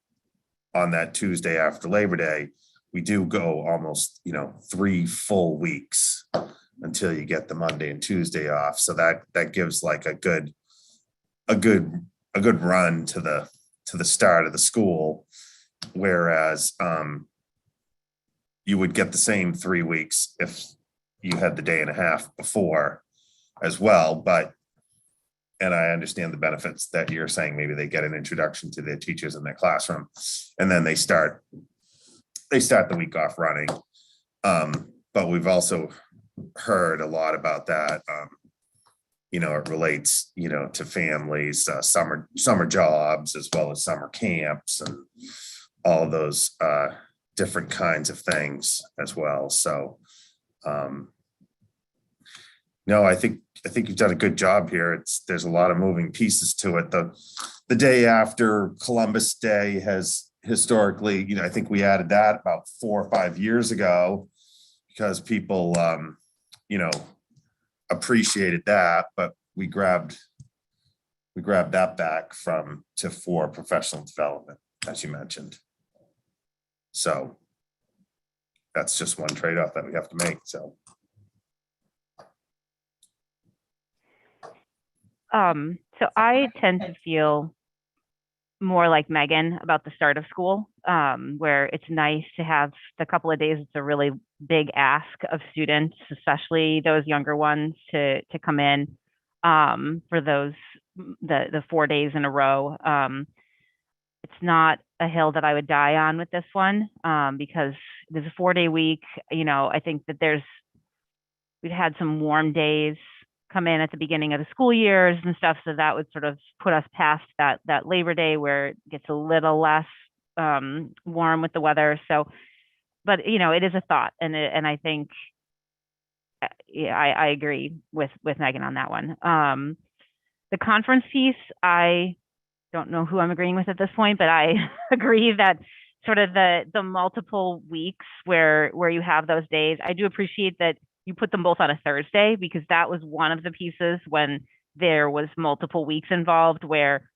on that Tuesday after Labor Day, we do go almost 3 full weeks until you get the Monday and Tuesday off. So that gives like a good run to the start of the school. Whereas you would get the same 3 weeks if you had the day and a half before as well. And I understand the benefits that you're saying. Maybe they get an introduction to their teachers in their classroom, and then they start the week off running. But we've also heard a lot about that. It relates, to families, summer jobs, as well as summer camps and all of those different kinds of things as well. So, no, I think you've done a good job here. There's a lot of moving pieces to it. The day after Columbus Day has historically, I think we added that about 4 or 5 years ago because people, appreciated that, but we grabbed that back for professional development, as you mentioned. So that's just one trade-off that we have to make. So. So I tend to feel more like Megan about the start of school, where it's nice to have the couple of days. It's a really big ask of students, especially those younger ones, to come in for the 4 days in a row. It's not a hill that I would die on with this one, because there's a 4-day week. I think that we've had some warm days come in at the beginning of the school years and stuff. So that would sort of put us past that Labor Day where it gets a little less warm with the weather. So, but it is a thought, and I think, I agree with Megan on that one. The conference piece, I don't know who I'm agreeing with at this point, but I agree that sort of the multiple weeks where you have those days. I do appreciate that you put them both on a Thursday, because that was one of the pieces when there was multiple weeks involved, where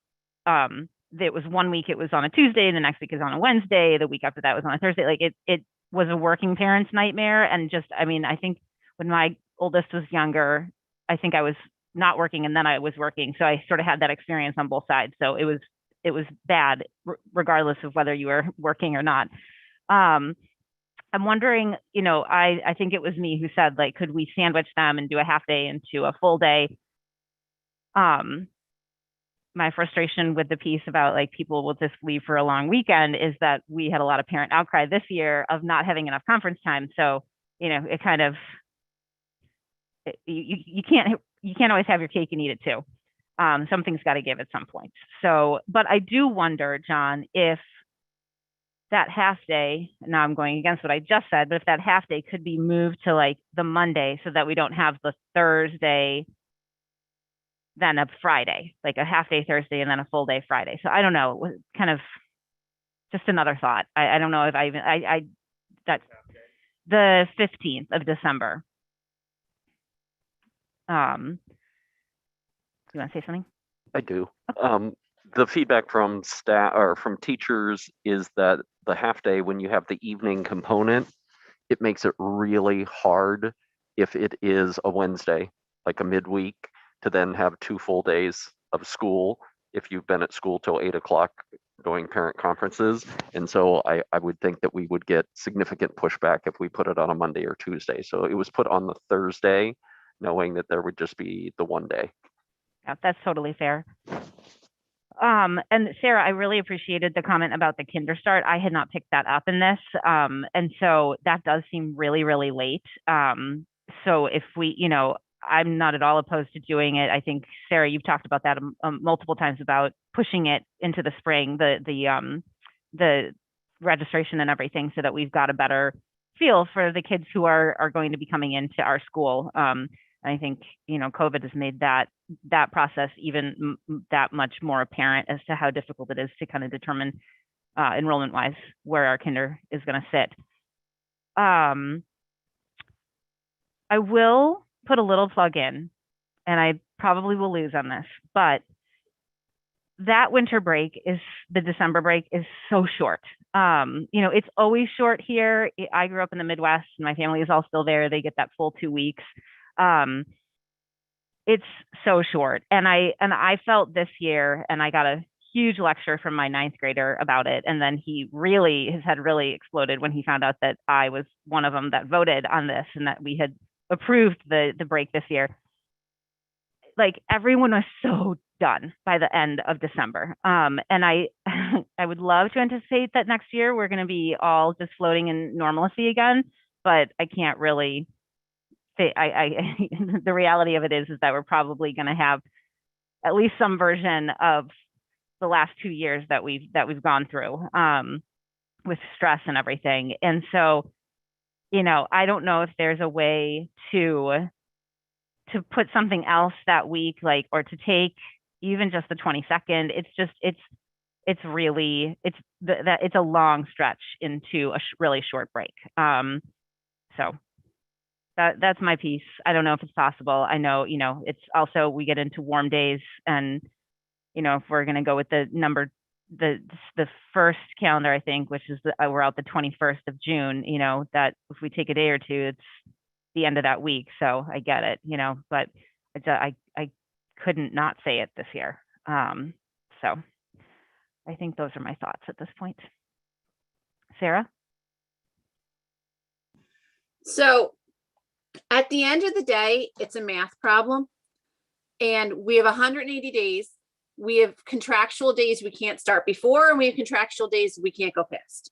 there was 1 week it was on a Tuesday, and the next week is on a Wednesday, the week after that was on a Thursday. Like it was a working parent's nightmare. And I think when my oldest was younger, I think I was not working and then I was working. So I sort of had that experience on both sides. So it was bad regardless of whether you were working or not. I'm wondering, I think it was me who said, like, could we sandwich them and do a half day into a full day? My frustration with the piece about like people will just leave for a long weekend is that we had a lot of parent outcry this year of not having enough conference time. So, it kind of, you can't always have your cake and eat it too. Something's got to give at some point. So, but I do wonder, John, if that half day, now I'm going against what I just said, but if that half day could be moved to like the Monday so that we don't have the Thursday then a Friday, like a half day Thursday and then a full day Friday. So I don't know, it was kind of just another thought. I don't know if that's the 15th of December. You want to say something? I do. The feedback from staff or from teachers is that the half day, when you have the evening component, it makes it really hard if it is a Wednesday, like a midweek, to then have 2 full days of school if you've been at school till 8 o'clock doing parent conferences. And so I would think that we would get significant pushback if we put it on a Monday or Tuesday. So it was put on the Thursday, knowing that there would just be the 1 day. Yeah, that's totally fair. And Sarah, I really appreciated the comment about the kinder start. I had not picked that up in this. And so that does seem really, really late. So if we, I'm not at all opposed to doing it. I think, Sarah, you've talked about that multiple times about pushing it into the spring, the registration and everything, so that we've got a better feel for the kids who are going to be coming into our school. I think, COVID has made that process even that much more apparent as to how difficult it is to kind of determine enrollment wise where our kinder is going to sit. I will put a little plug in, and I probably will lose on this, but that winter break the December break is so short. It's always short here. I grew up in the Midwest and my family is all still there. They get that full 2 weeks. It's so short. And I felt this year, and I got a huge lecture from my 9th grader about it. And then his head really exploded when he found out that I was one of them that voted on this and that we had approved the break this year. Like, everyone was so done by the end of December. And I would love to anticipate that next year we're going to be all just floating in normalcy again, but I can't really say. The reality of it is that we're probably going to have at least some version of the last 2 years that we've gone through with stress and everything. And so, I don't know if there's a way to put something else that week, like, or to take even just the 22nd. It's a long stretch into a really short break. So that's my piece. I don't know if it's possible. I know, it's also, we get into warm days, and, if we're going to go with the first calendar, I think, which is we're out the 21st of June, that if we take a day or two, it's the end of that week. So I get it, but I couldn't not say it this year. So I think those are my thoughts at this point. Sarah? So at the end of the day, it's a math problem, and we have 180 days. We have contractual days we can't start before, and we have contractual days we can't go past.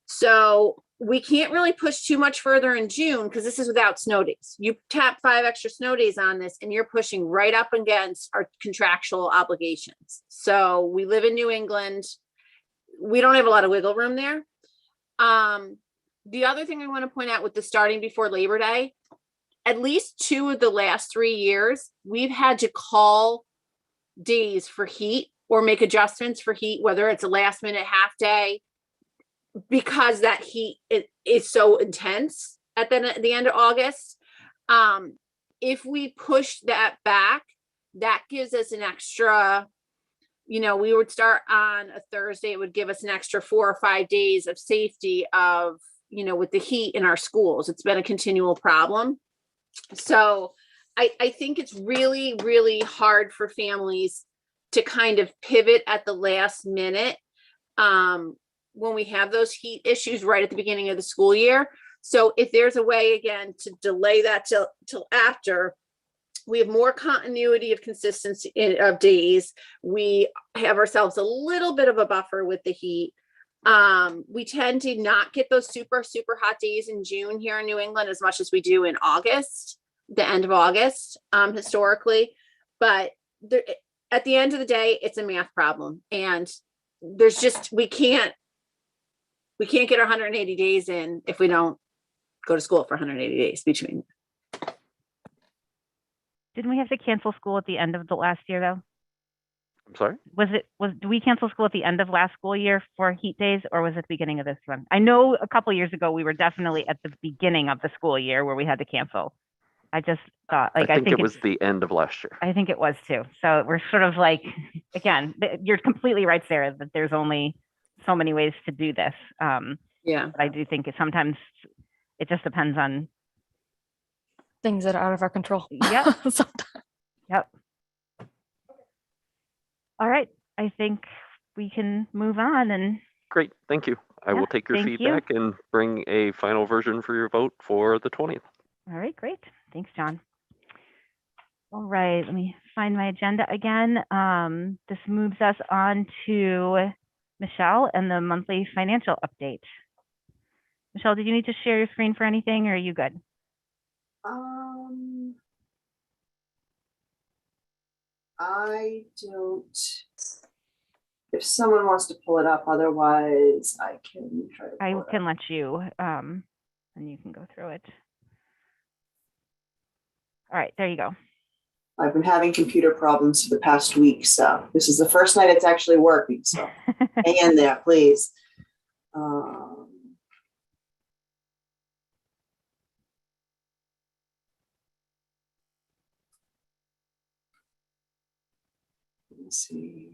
So we can't really push too much further in June, because this is without snow days. You tap 5 extra snow days on this, and you're pushing right up against our contractual obligations. So we live in New England. We don't have a lot of wiggle room there. The other thing I want to point out with the starting before Labor Day, at least 2 of the last 3 years, we've had to call days for heat or make adjustments for heat, whether it's a last minute half day, because that heat is so intense at the end of August. If we push that back, that gives us an extra, we would start on a Thursday. It would give us an extra 4 or 5 days of safety of, with the heat in our schools. It's been a continual problem. So I think it's really, really hard for families to kind of pivot at the last minute when we have those heat issues right at the beginning of the school year. So if there's a way, again, to delay that till after, we have more continuity of consistency of days. We have ourselves a little bit of a buffer with the heat. We tend to not get those super, super hot days in June here in New England as much as we do in August, the end of August, historically. But at the end of the day, it's a math problem. And there's just, we can't get our 180 days in if we don't go to school for 180 days between. Didn't we have to cancel school at the end of the last year though? I'm sorry? Did we cancel school at the end of last school year for heat days, or was it the beginning of this one? I know a couple years ago, we were definitely at the beginning of the school year where we had to cancel. I just thought, like, I think it was it's, the end of last year. I think it was too. So we're sort of like, again, you're completely right, Sarah, that there's only so many ways to do this. Yeah. But I do think sometimes it just depends on, Things that are out of our control. Yep. Sometimes. yep. All right, I think we can move on and Great, thank you. I Yeah, will take your thank you. feedback and bring a final version for your vote for the 20th. all right, great. Thanks, John. All right, let me find my agenda again. This moves us on to Michelle and the monthly financial update. Michelle, did you need to share your screen for anything, or are you good? I don't. If someone wants to pull it up, otherwise I can try to. I pull it can up. let you, and you can go through it. All right, there you go. I've been having computer problems for the past week, so this is the first night it's actually working. So hang in there, please. Let's see.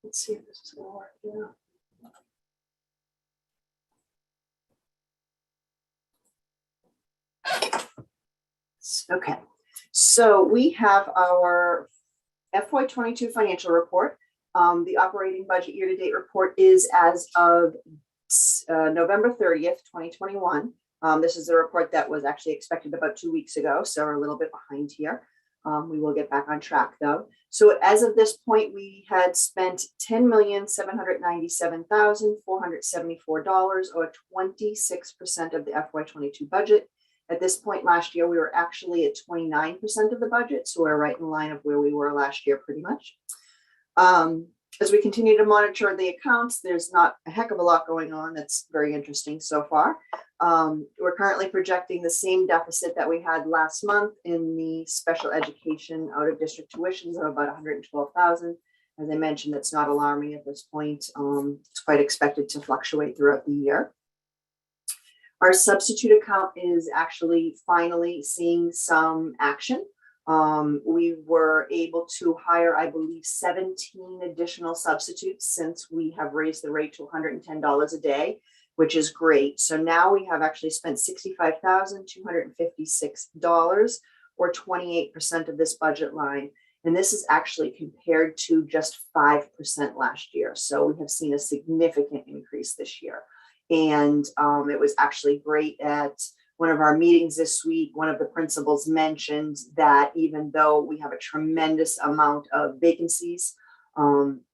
Let's see if this is gonna work. Yeah. Okay, so we have our FY22 financial report. The operating budget year-to-date report is as of November 30th, 2021. This is a report that was actually expected about 2 weeks ago, so we're a little bit behind here. We will get back on track though. So as of this point, we had spent $10,797,474, or 26% of the FY22 budget. At this point last year, we were actually at 29% of the budget, so we're right in line of where we were last year, pretty much. As we continue to monitor the accounts, there's not a heck of a lot going on. That's very interesting so far. We're currently projecting the same deficit that we had last month in the special education out of district tuitions of about $112,000. As I mentioned, that's not alarming at this point. It's quite expected to fluctuate throughout the year. Our substitute account is actually finally seeing some action. We were able to hire, I believe, 17 additional substitutes since we have raised the rate to $110 a day, which is great. So now we have actually spent $65,256, or 28% of this budget line. And this is actually compared to just 5% last year. So we have seen a significant increase this year. And it was actually great at one of our meetings this week. One of the principals mentioned that even though we have a tremendous amount of vacancies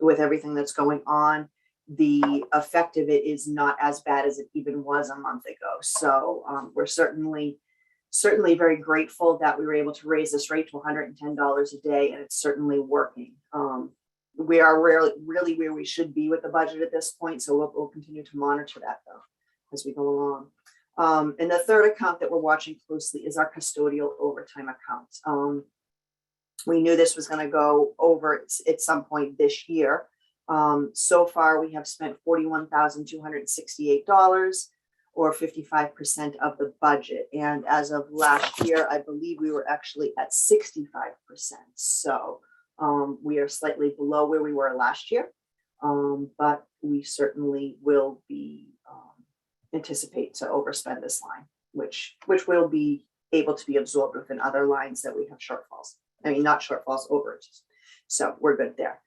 with everything that's going on, the effect of it is not as bad as it even was a month ago. So we're certainly very grateful that we were able to raise this rate to $110 a day, and it's certainly working. We are really where we should be with the budget at this point, so we'll continue to monitor that though as we go along. And the third account that we're watching closely is our custodial overtime account. We knew this was going to go over at some point this year. So far, we have spent $41,268, or 55% of the budget. And as of last year, I believe we were actually at 65%. So we are slightly below where we were last year, but we certainly will be anticipate to overspend this line, which will be able to be absorbed within other lines that we have shortfalls. I mean, not shortfalls, overages. So we're good there.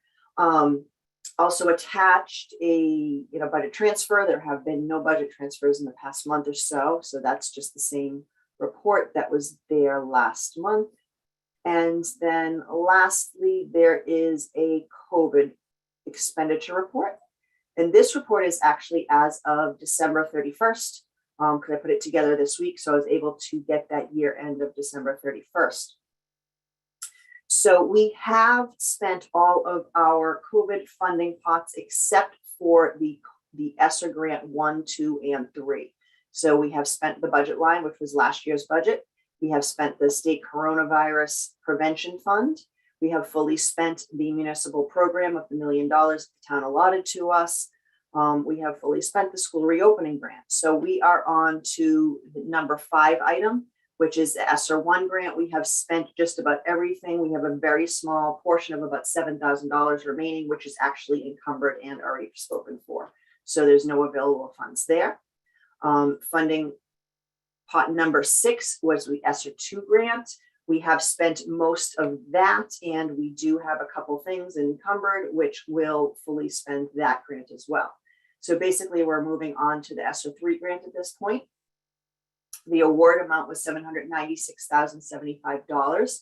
Also attached a budget transfer. There have been no budget transfers in the past month or so. So that's just the same report that was there last month. And then lastly, there is a COVID expenditure report. And this report is actually as of December 31st, because I put it together this week. So I was able to get that year end of December 31st. So we have spent all of our COVID funding pots except for the ESSER grant 1, 2, and 3. So we have spent the budget line, which was last year's budget. We have spent the state coronavirus prevention fund. We have fully spent the municipal program of the $1 million the town allotted to us. We have fully spent the school reopening grant. So we are on to the number 5 item, which is the ESSER 1 grant. We have spent just about everything. We have a very small portion of about $7,000 remaining, which is actually encumbered and already spoken for. So there's no available funds there. Funding pot number 6 was the ESSER 2 grant. We have spent most of that, and we do have a couple things encumbered, which will fully spend that grant as well. So basically, we're moving on to the ESSER 3 grant at this point. The award amount was $796,075.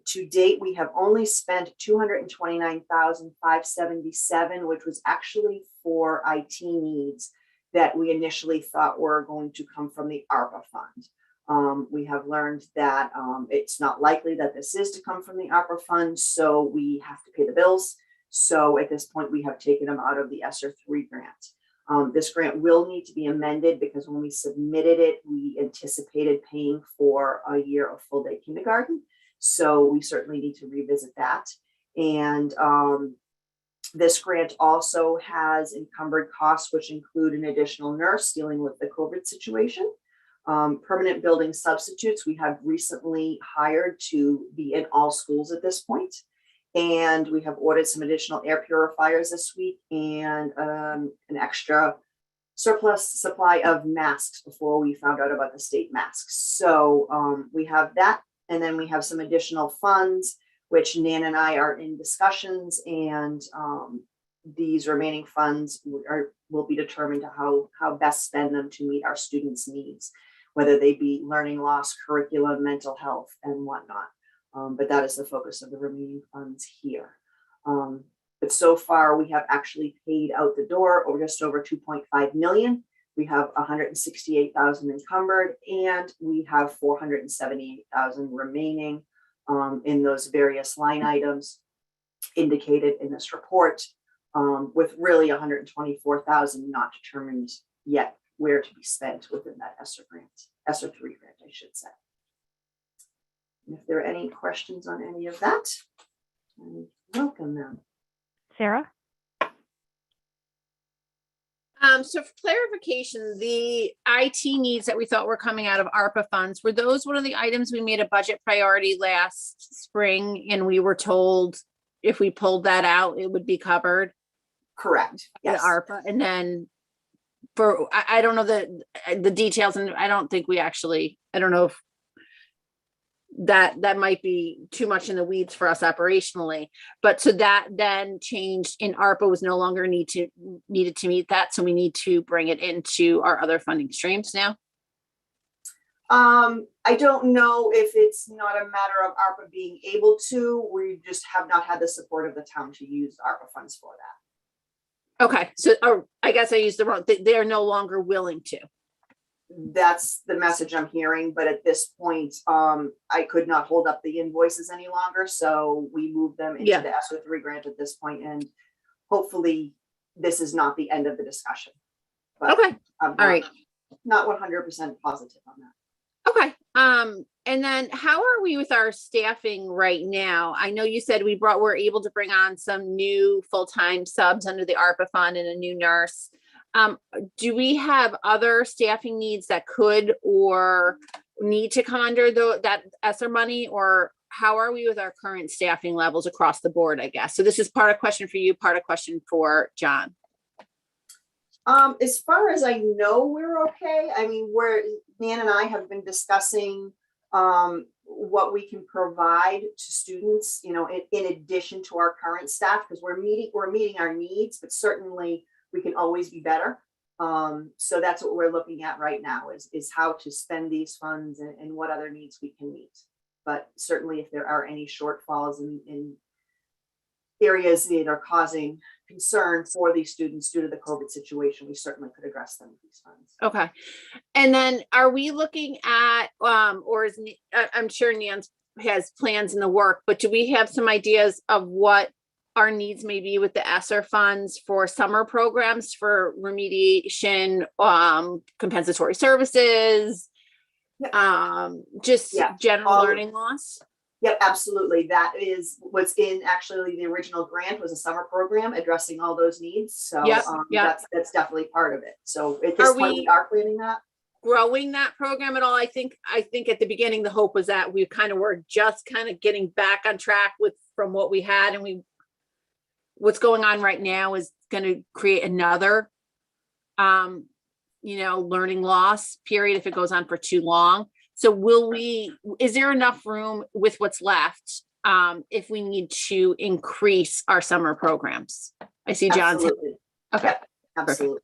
To date, we have only spent $229,577, which was actually for IT needs that we initially thought were going to come from the ARPA fund. We have learned that it's not likely that this is to come from the ARPA fund, so we have to pay the bills. So at this point, we have taken them out of the ESSER 3 grant. This grant will need to be amended because when we submitted it, we anticipated paying for a year of full day kindergarten. So we certainly need to revisit that. And this grant also has encumbered costs, which include an additional nurse dealing with the COVID situation. Permanent building substitutes we have recently hired to be in all schools at this point. And we have ordered some additional air purifiers this week and an extra surplus supply of masks before we found out about the state masks. So we have that. And then we have some additional funds, which Nan and I are in discussions, and these remaining funds will be determined how best spend them to meet our students' needs, whether they be learning loss, curriculum, mental health, and whatnot. But that is the focus of the remaining funds here. But so far, we have actually paid out the door over just over 2.5 million. We have 168,000 encumbered, and we have 478,000 remaining in those various line items indicated in this report, with really 124,000 not determined yet where to be spent within that ESSER grant, ESSER 3 grant, I should say. And if there are any questions on any of that, I welcome them. Sarah? So for clarification, the IT needs that we thought were coming out of ARPA funds, were those one of the items we made a budget priority last spring and we were told if we pulled that out, it would be covered? Correct. Yes. The ARPA, and then for, I don't know the details, and I don't think we actually, I don't know if that might be too much in the weeds for us operationally, but so that then changed in ARPA was no longer needed to meet that. So we need to bring it into our other funding streams now. I don't know if it's not a matter of ARPA being able to, we just have not had the support of the town to use ARPA funds for that. Okay. So I guess I used the wrong, they're no longer willing to. That's the message I'm hearing, but at this point, I could not hold up the invoices any longer, so we moved them into the ESSER 3 grant at this point, and hopefully this is not the end of the discussion. But okay, all right, not 100% positive on that. Okay, and then how are we with our staffing right now? I know you said we're able to bring on some new full-time subs under the ARPA fund and a new nurse. Do we have other staffing needs that could or need to come under that ESSER money, or how are we with our current staffing levels across the board, I guess? So this is part of question for you, part of question for John. As far as I know, we're okay. I mean, Nan and I have been discussing what we can provide to students, you know, in addition to our current staff, because we're meeting our needs, but certainly we can always be better. So that's what we're looking at right now is how to spend these funds and what other needs we can meet. But certainly if there are any shortfalls in areas that are causing concern for these students due to the COVID situation, we certainly could address them with these funds. Okay. And then are we looking at, or is, I'm sure Nan's has plans in the work, but do we have some ideas of what our needs may be with the ESSER funds for summer programs for remediation, compensatory services, just Yeah. general All- learning loss? Yep, absolutely. That is what's in actually the original grant was a summer program addressing all those needs. So Yep, yep. that's definitely part of it. So at Are this point, we- we are planning that. Growing that program at all? I think at the beginning, the hope was that we kind of were just kind of getting back on track from what we had, and what's going on right now is going to create another, learning loss period if it goes on for too long. So is there enough room with what's left, if we need to increase our summer programs? I see John's. Absolutely. Okay. Yep, absolutely.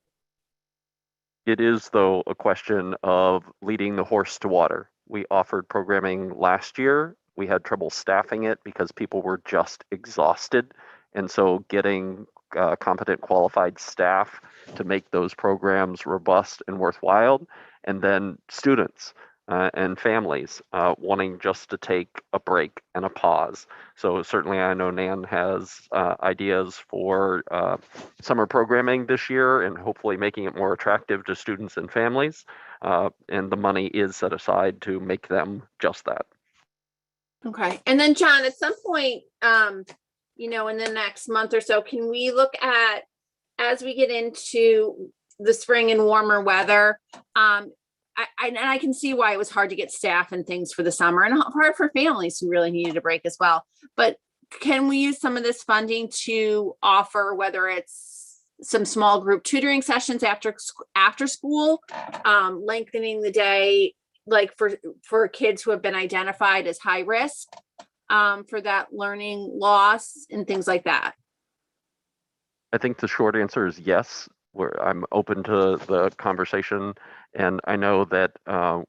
It is, though, a question of leading the horse to water. We offered programming last year. We had trouble staffing it because people were just exhausted. And so getting competent, qualified staff to make those programs robust and worthwhile, and then students and families wanting just to take a break and a pause. So certainly I know Nan has ideas for summer programming this year and hopefully making it more attractive to students and families. And the money is set aside to make them just that. Okay. And then John, at some point, in the next month or so, can we look at, as we get into the spring and warmer weather, I can see why it was hard to get staff and things for the summer and hard for families who really needed a break as well. But can we use some of this funding to offer, whether it's some small group tutoring sessions after school, lengthening the day, like for kids who have been identified as high risk, for that learning loss and things like that? I think the short answer is yes. I'm open to the conversation, and I know that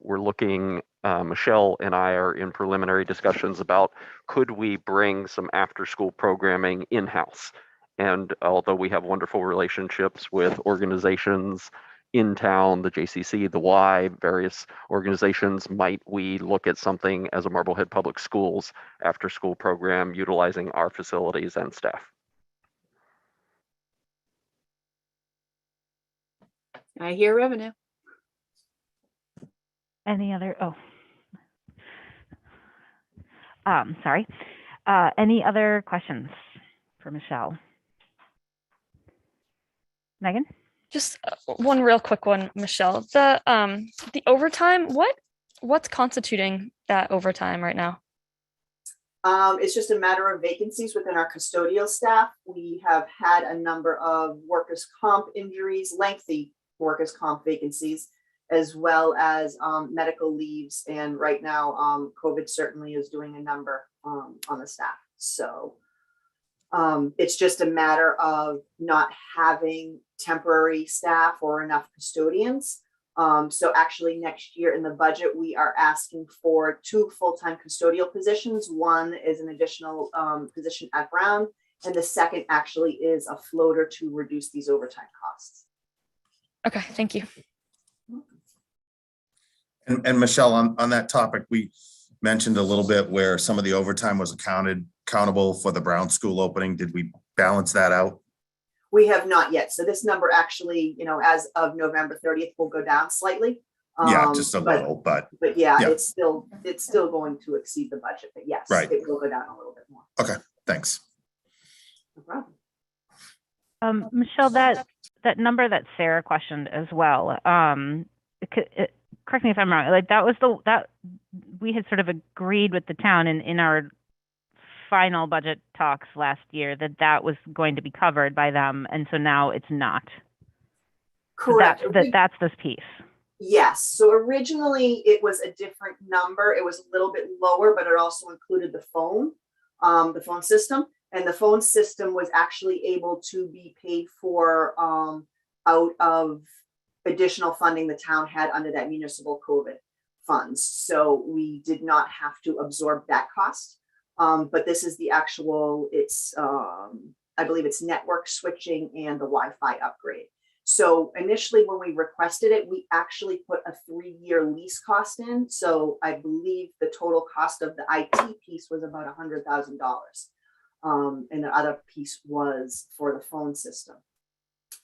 we're looking, Michelle and I are in preliminary discussions about could we bring some after-school programming in-house? And although we have wonderful relationships with organizations in town, the JCC, the Y, various organizations, might we look at something as a Marblehead Public Schools after-school program utilizing our facilities and staff? I hear revenue. Any other, sorry. Any other questions for Michelle? Megan? Just one real quick one, Michelle. The overtime, what's constituting that overtime right now? It's just a matter of vacancies within our custodial staff. We have had a number of workers' comp injuries, lengthy workers' comp vacancies, as well as medical leaves. And right now, COVID certainly is doing a number on the staff. So it's just a matter of not having temporary staff or enough custodians. So actually next year in the budget, we are asking for 2 full-time custodial positions. One is an additional position at Brown, and the second actually is a floater to reduce these overtime costs. Okay, thank you. And Michelle, on that topic, we mentioned a little bit where some of the overtime was accountable for the Brown School opening. Did we balance that out? We have not yet. So this number actually, as of November 30th, will go down slightly. Yeah, just a little, but yeah, yeah. it's still going to exceed the budget, but yes, Right. It will go down a little bit more. Okay, thanks. No problem. Michelle, that number that Sarah questioned as well, correct me if I'm wrong, like that was that we had sort of agreed with the town in our final budget talks last year that was going to be covered by them, and so now it's not. Correct. So that's this piece. Yes. So originally it was a different number. It was a little bit lower, but it also included the phone system. And the phone system was actually able to be paid for out of additional funding the town had under that municipal COVID funds. So we did not have to absorb that cost. But this is the actual, I believe it's network switching and the Wi-Fi upgrade. So initially, when we requested it, we actually put a 3-year lease cost in. So I believe the total cost of the IT piece was about $100,000. And the other piece was for the phone system.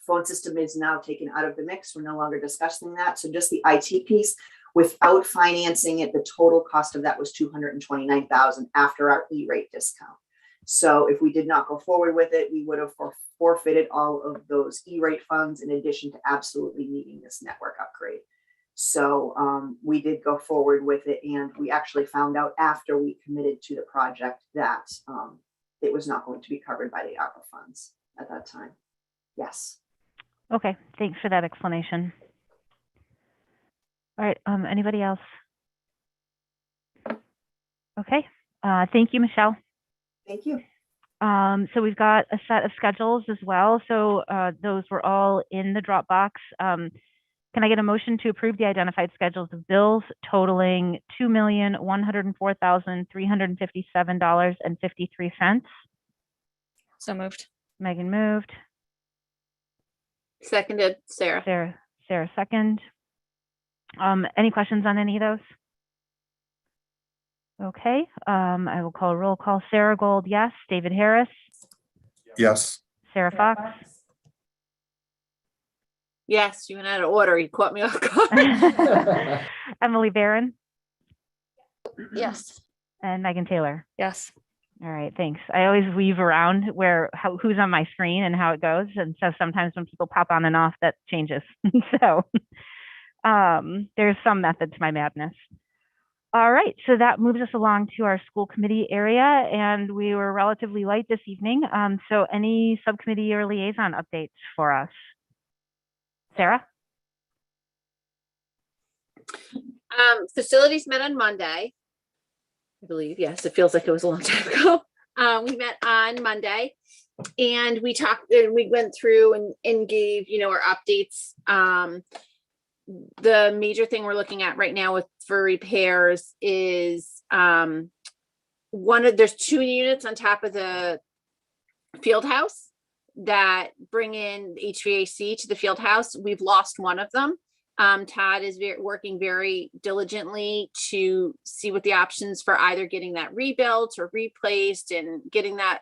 Phone system is now taken out of the mix. We're no longer discussing that. So just the IT piece, without financing it, the total cost of that was $229,000 after our E-rate discount. So if we did not go forward with it, we would have forfeited all of those E-rate funds in addition to absolutely needing this network upgrade. So we did go forward with it, and we actually found out after we committed to the project that it was not going to be covered by the ARPA funds at that time. Yes. Okay, thanks for that explanation. All right, anybody else? Okay, thank you, Michelle. Thank you. So we've got a set of schedules as well. So those were all in the Dropbox. Can I get a motion to approve the identified schedules of bills totaling $2,104,357.53? So moved. Megan moved. Seconded, Sarah. Sarah second. Any questions on any of those? Okay, I will call a roll call. Sarah Gold, yes. David Harris, Yes. Sarah Fox, Yes, you went out of order. You caught me off guard. Emily Barron, Yes. and Megan Taylor. Yes. All right, thanks. I always weave around who's on my screen and how it goes, and so sometimes when people pop on and off, that changes. So there's some method to my madness. All right, so that moves us along to our school committee area, and we were relatively light this evening. So any subcommittee or liaison updates for us? Sarah? Facilities met on Monday, I believe. Yes, it feels like it was a long time ago. We met on Monday, and we talked and we went through and gave, our updates. The major thing we're looking at right now for repairs is there's 2 units on top of the field house that bring in HVAC to the field house. We've lost one of them. Todd is working very diligently to see what the options for either getting that rebuilt or replaced and getting that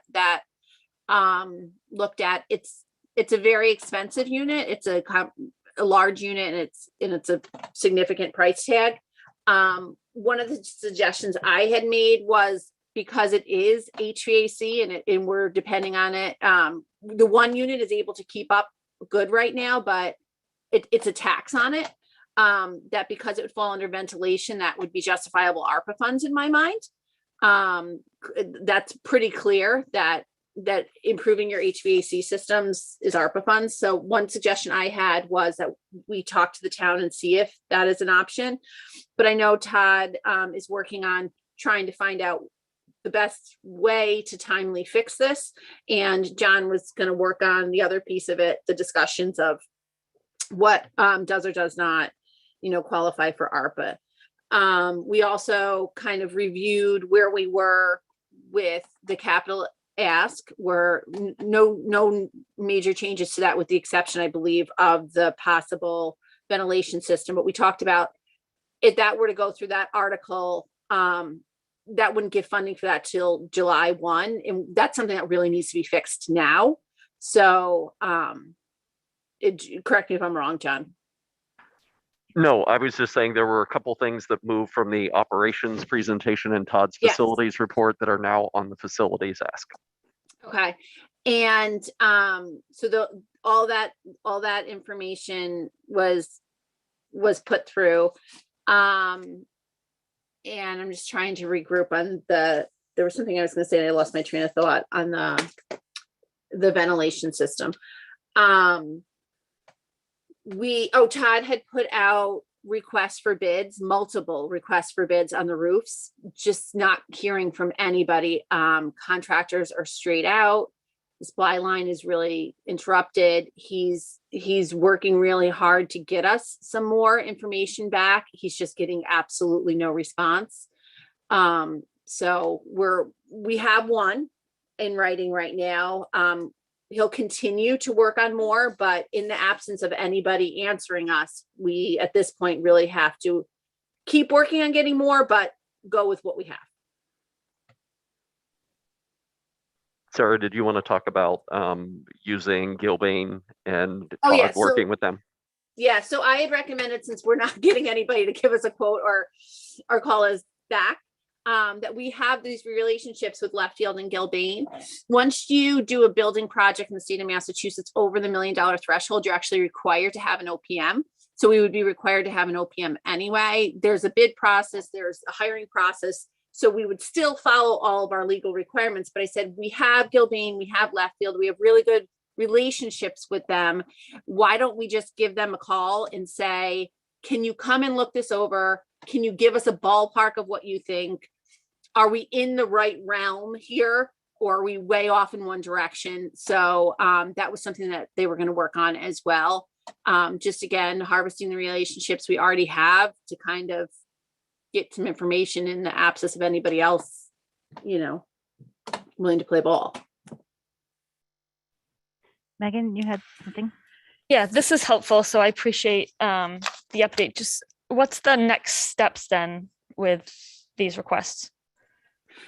looked at. It's a very expensive unit. It's a large unit, and it's a significant price tag. One of the suggestions I had made was, because it is HVAC and we're depending on it, the one unit is able to keep up good right now, but it's a tax on it, that because it would fall under ventilation, that would be justifiable ARPA funds in my mind. That's pretty clear that improving your HVAC systems is ARPA funds. So one suggestion I had was that we talk to the town and see if that is an option. But I know Todd is working on trying to find out the best way to timely fix this. And John was going to work on the other piece of it, the discussions of what does or does not, qualify for ARPA. We also kind of reviewed where we were with the capital ask, were no major changes to that, with the exception, I believe, of the possible ventilation system. But we talked about, if that were to go through that article, that wouldn't give funding for that till July 1. And that's something that really needs to be fixed now. So correct me if I'm wrong, John. No, I was just saying there were a couple things that moved from the operations presentation and Todd's Yes. facilities report that are now on the facilities ask. Okay. And so all that information was put through. And I'm just trying to regroup on there was something I was going to say and I lost my train of thought on the ventilation system. Todd had put out requests for bids, multiple requests for bids on the roofs, just not hearing from anybody. Contractors are straight out. The supply line is really interrupted. He's working really hard to get us some more information back. He's just getting absolutely no response. So we have one in writing right now. he'll continue to work on more, but in the absence of anybody answering us, we at this point really have to keep working on getting more, but go with what we have. Sarah, did you want to talk about using Gilbane and Oh, Todd yeah, working so- with them? Yeah, so I had recommended, since we're not getting anybody to give us a quote or call us back, that we have these relationships with Left Field and Gilbane. Once you do a building project in the state of Massachusetts over the $1 million threshold, you're actually required to have an OPM. So we would be required to have an OPM anyway. There's a bid process, there's a hiring process. So we would still follow all of our legal requirements. But I said, we have Gilbane, we have Left Field, we have really good relationships with them. Why don't we just give them a call and say, can you come and look this over? Can you give us a ballpark of what you think? Are we in the right realm here, or are we way off in one direction? So that was something that they were going to work on as well. Just again, harvesting the relationships we already have to kind of get some information in the absence of anybody else, willing to play ball. Megan, you had something? Yeah, this is helpful. So I appreciate the update. Just what's the next steps then with these requests?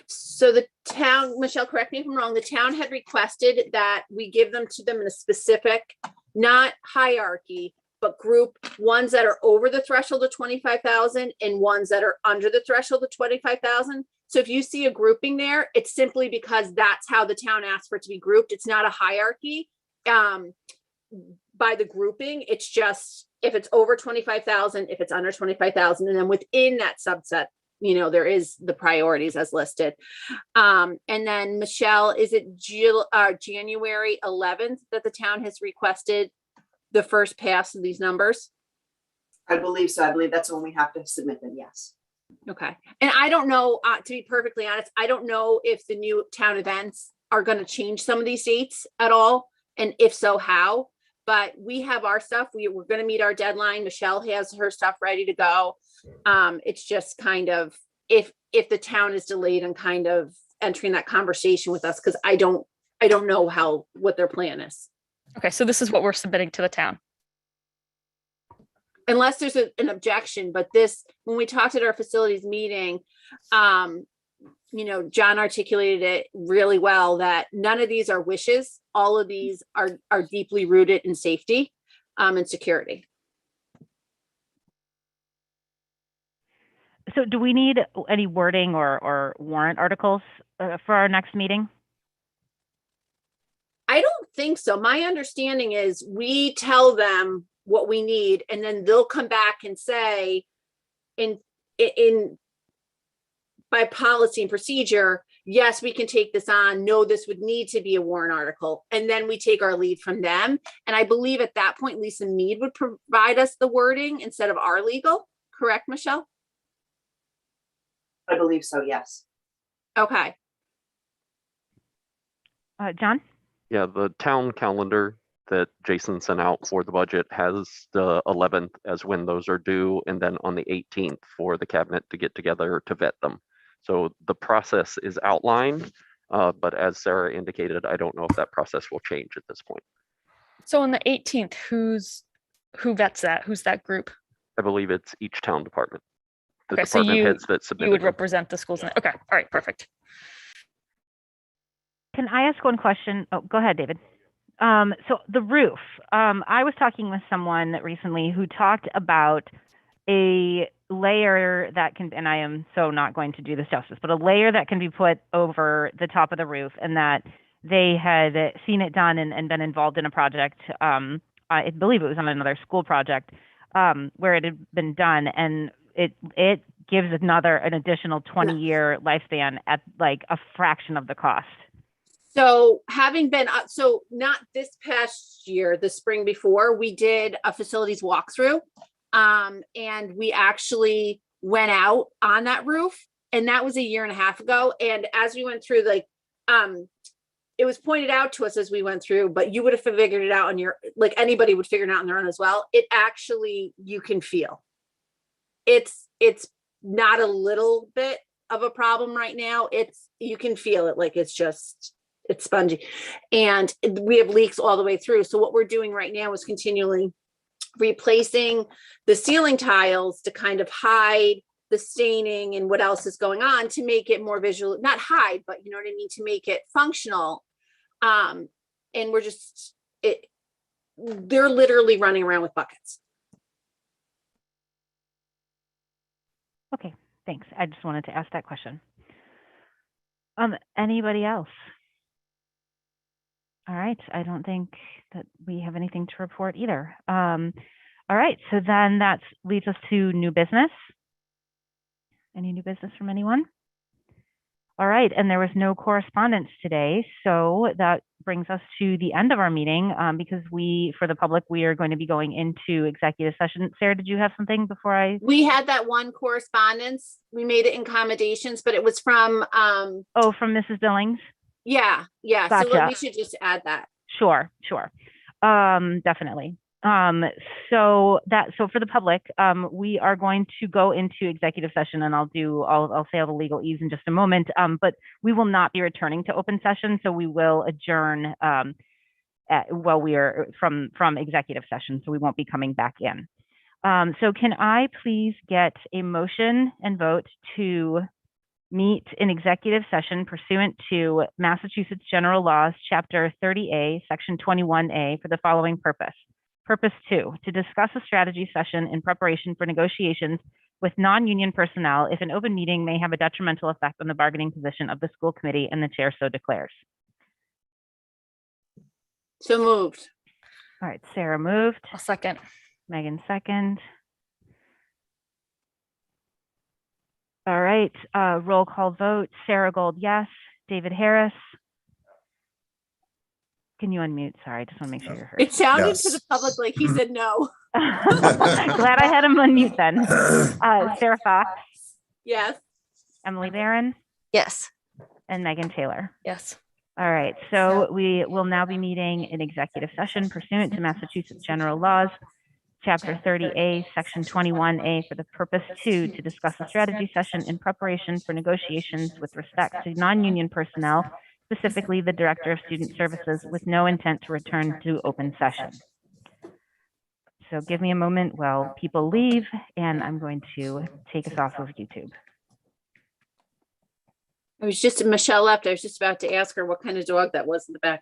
So the town, Michelle, correct me if I'm wrong, the town had requested that we give them to them in a specific, not hierarchy, but group ones that are over the threshold of 25,000 and ones that are under the threshold of 25,000. So if you see a grouping there, it's simply because that's how the town asked for it to be grouped. It's not a hierarchy by the grouping. It's just if it's over 25,000, if it's under 25,000, and then within that subset, there is the priorities as listed. And then Michelle, is it January 11th that the town has requested the first pass of these numbers? I believe so. I believe that's when we have to submit them. Yes. Okay. And I don't know, to be perfectly honest, I don't know if the new town events are going to change some of these dates at all. And if so, how? But we have our stuff. We're going to meet our deadline. Michelle has her stuff ready to go. It's just kind of if the town is delayed and kind of entering that conversation with us, because I don't know what their plan is. Okay, so this is what we're submitting to the town. Unless there's an objection, but when we talked at our facilities meeting, John articulated it really well that none of these are wishes. All of these are deeply rooted in safety and security. So do we need any wording or warrant articles for our next meeting? I don't think so. My understanding is we tell them what we need, and then they'll come back and say in by policy and procedure, yes, we can take this on. No, this would need to be a warrant article. And then we take our lead from them. And I believe at that point, Lisa Mead would provide us the wording instead of our legal. Correct, Michelle? I believe so. Yes. Okay. John? Yeah, the town calendar that Jason sent out for the budget has the 11th as when those are due, and then on the 18th for the cabinet to get together to vet them. So the process is outlined, but as Sarah indicated, I don't know if that process will change at this point. So on the 18th, who vets that? Who's that group? I believe it's each town department. The Okay, so department heads that you submitted would them. represent the schools. Okay, all right, perfect. Can I ask one question? Oh, go ahead, David. So the roof, I was talking with someone recently who talked about a layer that can, and I am so not going to do this justice, but a layer that can be put over the top of the roof, and that they had seen it done and been involved in a project. I believe it was on another school project where it had been done, and it gives an additional 20-year lifespan at like a fraction of the cost. So having been, so not this past year, the spring before, we did a facilities walkthrough. And we actually went out on that roof, and that was 1.5 years ago. And as we went through, it was pointed out to us as we went through, but you would have figured it out on anybody would figure it out on their own as well. It actually, you can feel it's not a little bit of a problem right now. You can feel it. Like it's just, it's spongy. And we have leaks all the way through. So what we're doing right now is continually replacing the ceiling tiles to kind of hide the staining and what else is going on to make it more visual, not hide, but you know what I mean, to make it functional. And we're just, they're literally running around with buckets. Okay, thanks. I just wanted to ask that question. Anybody else? All right, I don't think that we have anything to report either. All right, so then that leads us to new business. Any new business from anyone? All right, and there was no correspondence today, so that brings us to the end of our meeting because for the public, we are going to be going into executive session. Sarah, did you have something before I? We had that one correspondence. We made it in accommodations, but it was from Oh, from Mrs. Billings? Yeah. So Gotcha. we should just add that. Sure. Definitely. So for the public, we are going to go into executive session, and I'll say all the legalese in just a moment. But we will not be returning to open session, so we will adjourn while we are from executive session, so we won't be coming back in. So can I please get a motion and vote to meet in executive session pursuant to Massachusetts General Laws, Chapter 30A, Section 21A, for the following purpose. Purpose 2, to discuss a strategy session in preparation for negotiations with non-union personnel if an open meeting may have a detrimental effect on the bargaining position of the school committee and the chair so declares. So moved. All right, Sarah moved. I'll second. Megan second. All right, roll call vote. Sarah Gold, yes. David Harris. Can you unmute? Sorry, I just want to make sure you're heard. It sounded Yes. to the public like he said no. Glad I had him unmute then. Sarah Fox, Yes. Emily Barron, Yes. and Megan Taylor. Yes. All right, so we will now be meeting in executive session pursuant to Massachusetts General Laws, Chapter 30A, Section 21A, for the purpose 2, to discuss a strategy session in preparation for negotiations with respect to non-union personnel, specifically the Director of Student Services, with no intent to return to open session. So give me a moment while people leave, and I'm going to take us off of YouTube. Michelle left. I was just about to ask her what kind of dog that was in the back.